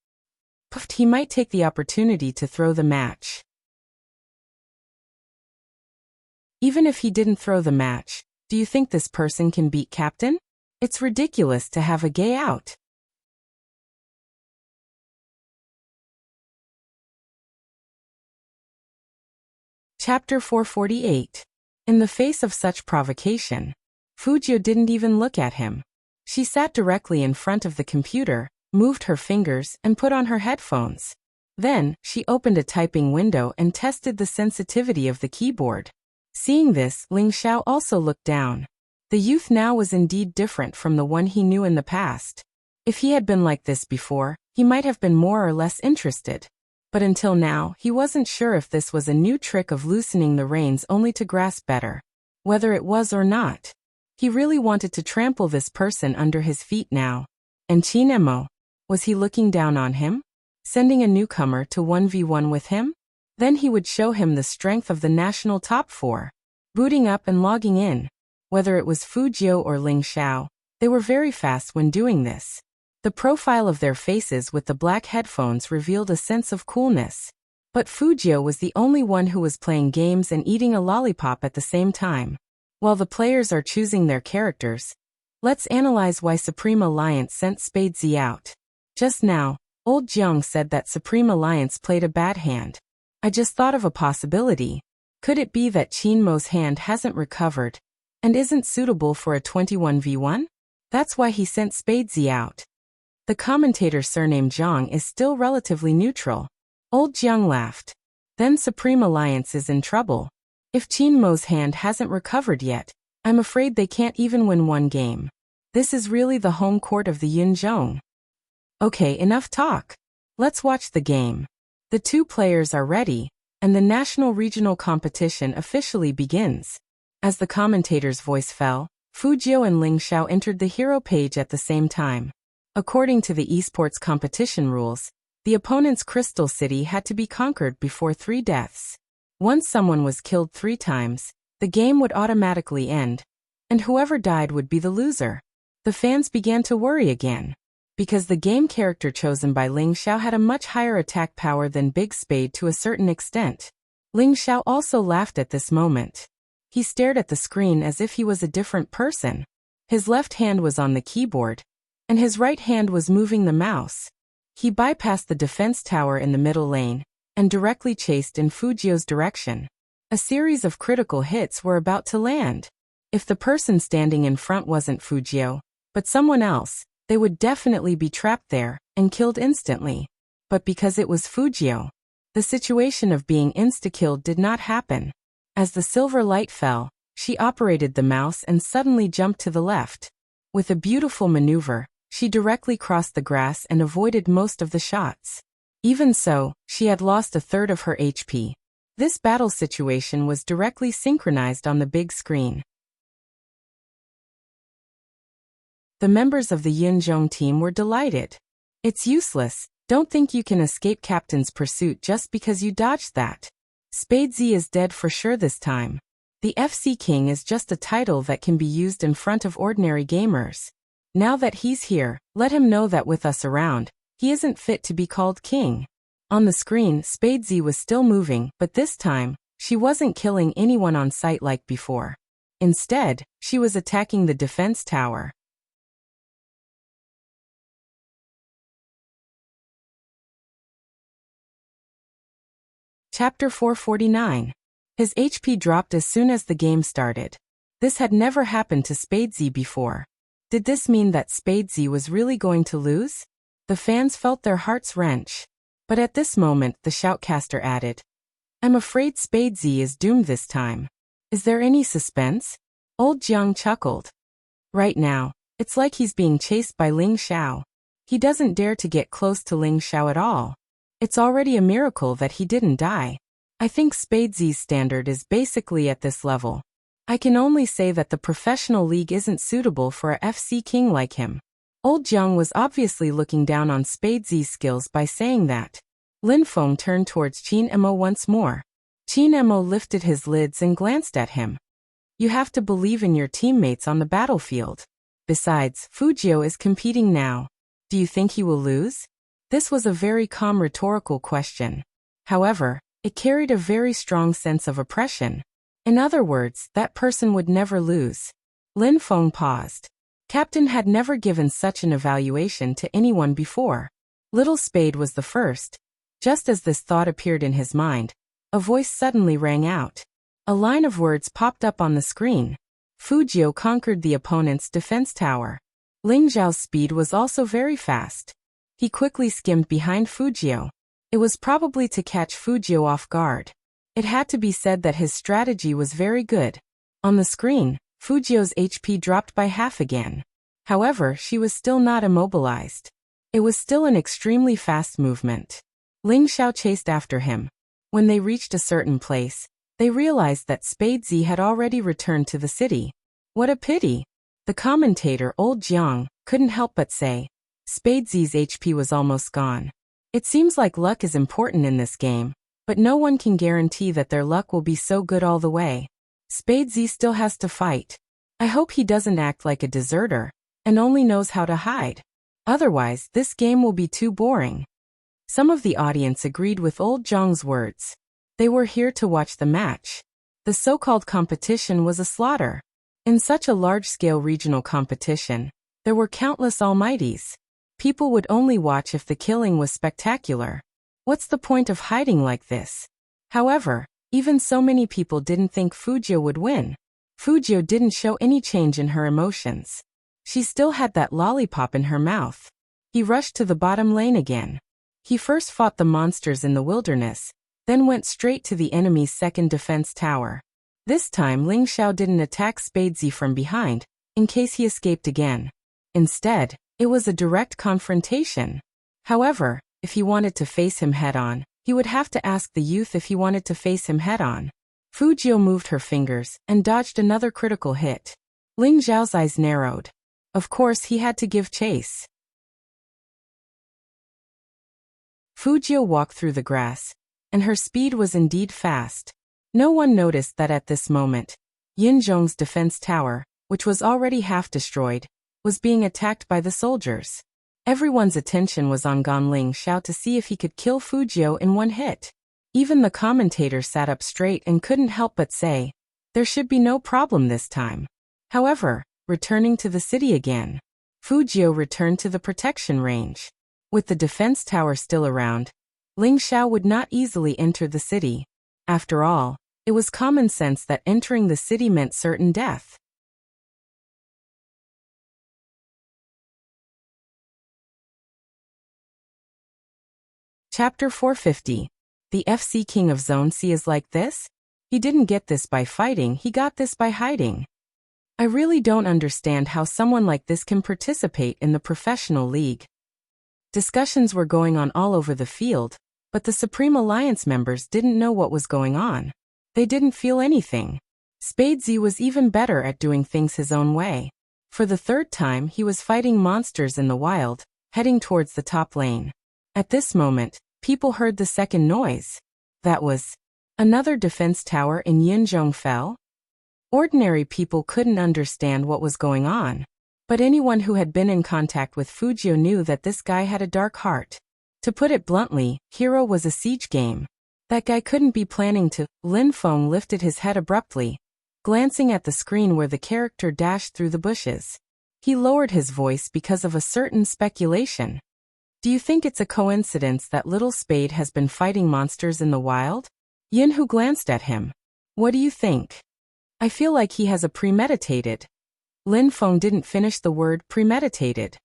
Puffed, he might take the opportunity to throw the match. Even if he didn't throw the match, do you think this person can beat captain? It's ridiculous to have a gay out. Chapter 448. In the face of such provocation, Fujio didn't even look at him. She sat directly in front of the computer, moved her fingers, and put on her headphones. Then, she opened a typing window and tested the sensitivity of the keyboard. Seeing this, Ling Xiao also looked down. The youth now was indeed different from the one he knew in the past. If he had been like this before, he might have been more or less interested. But until now, he wasn't sure if this was a new trick of loosening the reins only to grasp better. Whether it was or not. He really wanted to trample this person under his feet now. And Qin Mo, was he looking down on him? Sending a newcomer to 1v1 with him? Then he would show him the strength of the national top four. Booting up and logging in. Whether it was Fujio or Ling Xiao, they were very fast when doing this. The profile of their faces with the black headphones revealed a sense of coolness. But Fujio was the only one who was playing games and eating a lollipop at the same time. While the players are choosing their characters, let's analyze why Supreme Alliance sent Spade Z out. Just now, old Jiang said that Supreme Alliance played a bad hand. I just thought of a possibility. Could it be that Qin Mo's hand hasn't recovered and isn't suitable for a 21v1? That's why he sent Spade Z out. The commentator's surname Jiang is still relatively neutral. Old Jiang laughed. Then Supreme Alliance is in trouble. If Qin Mo's hand hasn't recovered yet, I'm afraid they can't even win one game. This is really the home court of the Yunzhong. Okay, enough talk. Let's watch the game. The two players are ready, and the national regional competition officially begins. As the commentator's voice fell, Fujio and Ling Xiao entered the hero page at the same time. According to the esports competition rules, the opponent's Crystal City had to be conquered before 3 deaths. Once someone was killed 3 times, the game would automatically end, and whoever died would be the loser. The fans began to worry again. Because the game character chosen by Ling Xiao had a much higher attack power than Big Spade to a certain extent. Ling Xiao also laughed at this moment. He stared at the screen as if he was a different person. His left hand was on the keyboard, and his right hand was moving the mouse. He bypassed the defense tower in the middle lane, and directly chased in Fujio's direction. A series of critical hits were about to land. If the person standing in front wasn't Fujio, but someone else, they would definitely be trapped there, and killed instantly. But because it was Fujio, the situation of being insta-killed did not happen. As the silver light fell, she operated the mouse and suddenly jumped to the left. With a beautiful maneuver, she directly crossed the grass and avoided most of the shots. Even so, she had lost a third of her HP. This battle situation was directly synchronized on the big screen. The members of the Yinzhong team were delighted. It's useless. Don't think you can escape Captain's pursuit just because you dodged that. Spade Z is dead for sure this time. The FC King is just a title that can be used in front of ordinary gamers. Now that he's here, let him know that with us around, he isn't fit to be called king. On the screen, Spade Z was still moving, but this time, she wasn't killing anyone on sight like before. Instead, she was attacking the defense tower. Chapter 449. His HP dropped as soon as the game started. This had never happened to Spade Z before. Did this mean that Spade Z was really going to lose? The fans felt their hearts wrench. But at this moment, the shoutcaster added, "I'm afraid Spade Z is doomed this time. Is there any suspense?" Old Jiang chuckled. Right now, it's like he's being chased by Ling Xiao. He doesn't dare to get close to Ling Xiao at all. It's already a miracle that he didn't die. I think Spade Z's standard is basically at this level. I can only say that the professional league isn't suitable for a FC king like him. Old Jiang was obviously looking down on Spade Z's skills by saying that. Lin Feng turned towards Qin Emo once more. Qin Emo lifted his lids and glanced at him. You have to believe in your teammates on the battlefield. Besides, Fujio is competing now. Do you think he will lose? This was a very calm rhetorical question. However, it carried a very strong sense of oppression. In other words, that person would never lose. Lin Feng paused. Captain had never given such an evaluation to anyone before. Little Spade was the first. Just as this thought appeared in his mind, a voice suddenly rang out. A line of words popped up on the screen. Fujio conquered the opponent's defense tower. Ling Zhao's speed was also very fast. He quickly skimmed behind Fujio. It was probably to catch Fujio off guard. It had to be said that his strategy was very good. On the screen, Fujio's HP dropped by half again. However, she was still not immobilized. It was still an extremely fast movement. Ling Xiao chased after him. When they reached a certain place, they realized that Spade Z had already returned to the city. What a pity! The commentator, Old Jiang, couldn't help but say, Spade Z's HP was almost gone. It seems like luck is important in this game, but no one can guarantee that their luck will be so good all the way. Spade Z still has to fight. I hope he doesn't act like a deserter, and only knows how to hide. Otherwise, this game will be too boring. Some of the audience agreed with Old Jiang's words. They were here to watch the match. The so-called competition was a slaughter. In such a large-scale regional competition, there were countless almighties. People would only watch if the killing was spectacular. What's the point of hiding like this? However, even so many people didn't think Fujio would win. Fujio didn't show any change in her emotions. She still had that lollipop in her mouth. He rushed to the bottom lane again. He first fought the monsters in the wilderness, then went straight to the enemy's second defense tower. This time Ling Xiao didn't attack Spade Z from behind, in case he escaped again. Instead, it was a direct confrontation. However, if he wanted to face him head-on, he would have to ask the youth if he wanted to face him head-on. Fujio moved her fingers and dodged another critical hit. Ling Zhao's eyes narrowed. Of course he had to give chase. Fujio walked through the grass, and her speed was indeed fast. No one noticed that at this moment, Yinzhong's defense tower, which was already half destroyed, was being attacked by the soldiers. Everyone's attention was on Ling Xiao to see if he could kill Fujio in one hit. Even the commentator sat up straight and couldn't help but say, there should be no problem this time. However, returning to the city again, Fujio returned to the protection range. With the defense tower still around, Ling Xiao would not easily enter the city. After all, it was common sense that entering the city meant certain death. Chapter 450. The FC King of Zone C is like this? He didn't get this by fighting, he got this by hiding. I really don't understand how someone like this can participate in the professional league. Discussions were going on all over the field, but the Supreme Alliance members didn't know what was going on. They didn't feel anything. Spade Z was even better at doing things his own way. For the third time he was fighting monsters in the wild, heading towards the top lane. At this moment, people heard the second noise. That was another defense tower in Yunzhong fell? Ordinary people couldn't understand what was going on. But anyone who had been in contact with Fujio knew that this guy had a dark heart. To put it bluntly, Hero was a siege game. That guy couldn't be planning to. Lin Feng lifted his head abruptly, glancing at the screen where the character dashed through the bushes. He lowered his voice because of a certain speculation. Do you think it's a coincidence that Little Spade has been fighting monsters in the wild? Yinhu glanced at him. What do you think? I feel like he has a premeditated. Lin Feng didn't finish the word premeditated.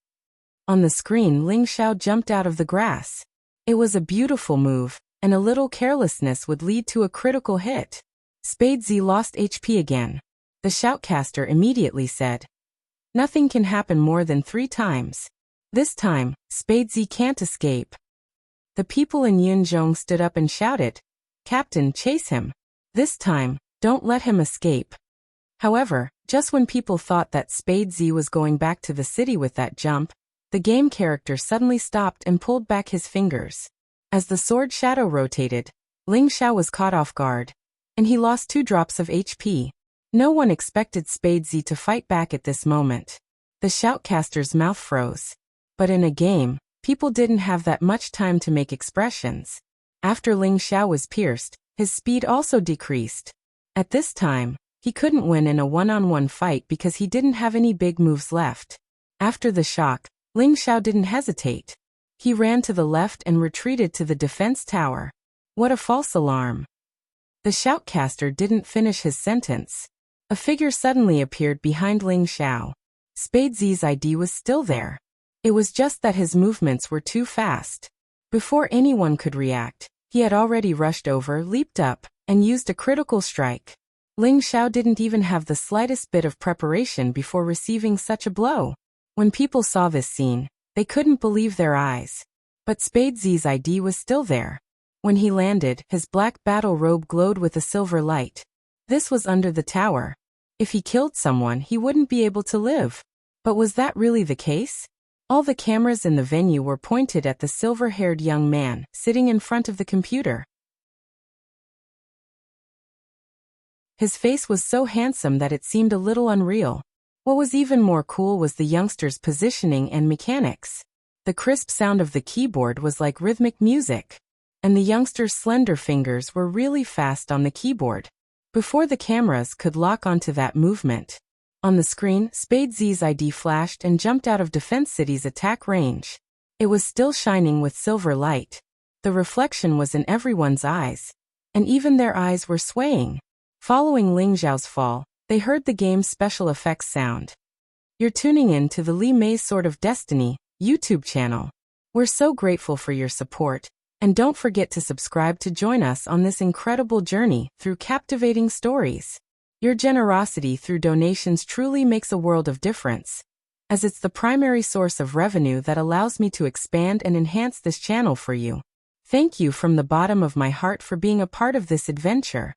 On the screen, Ling Xiao jumped out of the grass. It was a beautiful move, and a little carelessness would lead to a critical hit. Spade Z lost HP again. The shoutcaster immediately said, "Nothing can happen more than 3 times. This time, Spade Z can't escape." The people in Yunzhong stood up and shouted, "Captain, chase him. This time, don't let him escape." However, just when people thought that Spade Z was going back to the city with that jump, the game character suddenly stopped and pulled back his fingers. As the sword shadow rotated, Ling Xiao was caught off guard, and he lost 2 drops of HP. No one expected Spade Z to fight back at this moment. The shoutcaster's mouth froze. But in a game, people didn't have that much time to make expressions. After Ling Xiao was pierced, his speed also decreased. At this time, he couldn't win in a one-on-one fight because he didn't have any big moves left. After the shock, Ling Xiao didn't hesitate. He ran to the left and retreated to the defense tower. What a false alarm. The shoutcaster didn't finish his sentence. A figure suddenly appeared behind Ling Xiao. Spade Z's ID was still there. It was just that his movements were too fast. Before anyone could react, he had already rushed over, leaped up, and used a critical strike. Ling Xiao didn't even have the slightest bit of preparation before receiving such a blow. When people saw this scene, they couldn't believe their eyes. But Spade Z's ID was still there. When he landed, his black battle robe glowed with a silver light. This was under the tower. If he killed someone, he wouldn't be able to live. But was that really the case? All the cameras in the venue were pointed at the silver-haired young man sitting in front of the computer. His face was so handsome that it seemed a little unreal. What was even more cool was the youngster's positioning and mechanics. The crisp sound of the keyboard was like rhythmic music, and the youngster's slender fingers were really fast on the keyboard. Before the cameras could lock onto that movement, on the screen, Spade Z's ID flashed and jumped out of Defense City's attack range. It was still shining with silver light. The reflection was in everyone's eyes, and even their eyes were swaying. Following Ling Xiao's fall, they heard the game's special effects sound. You're tuning in to the Li Mei's Sword of Destiny YouTube channel. We're so grateful for your support, and don't forget to subscribe to join us on this incredible journey through captivating stories. Your generosity through donations truly makes a world of difference, as it's the primary source of revenue that allows me to expand and enhance this channel for you. Thank you from the bottom of my heart for being a part of this adventure.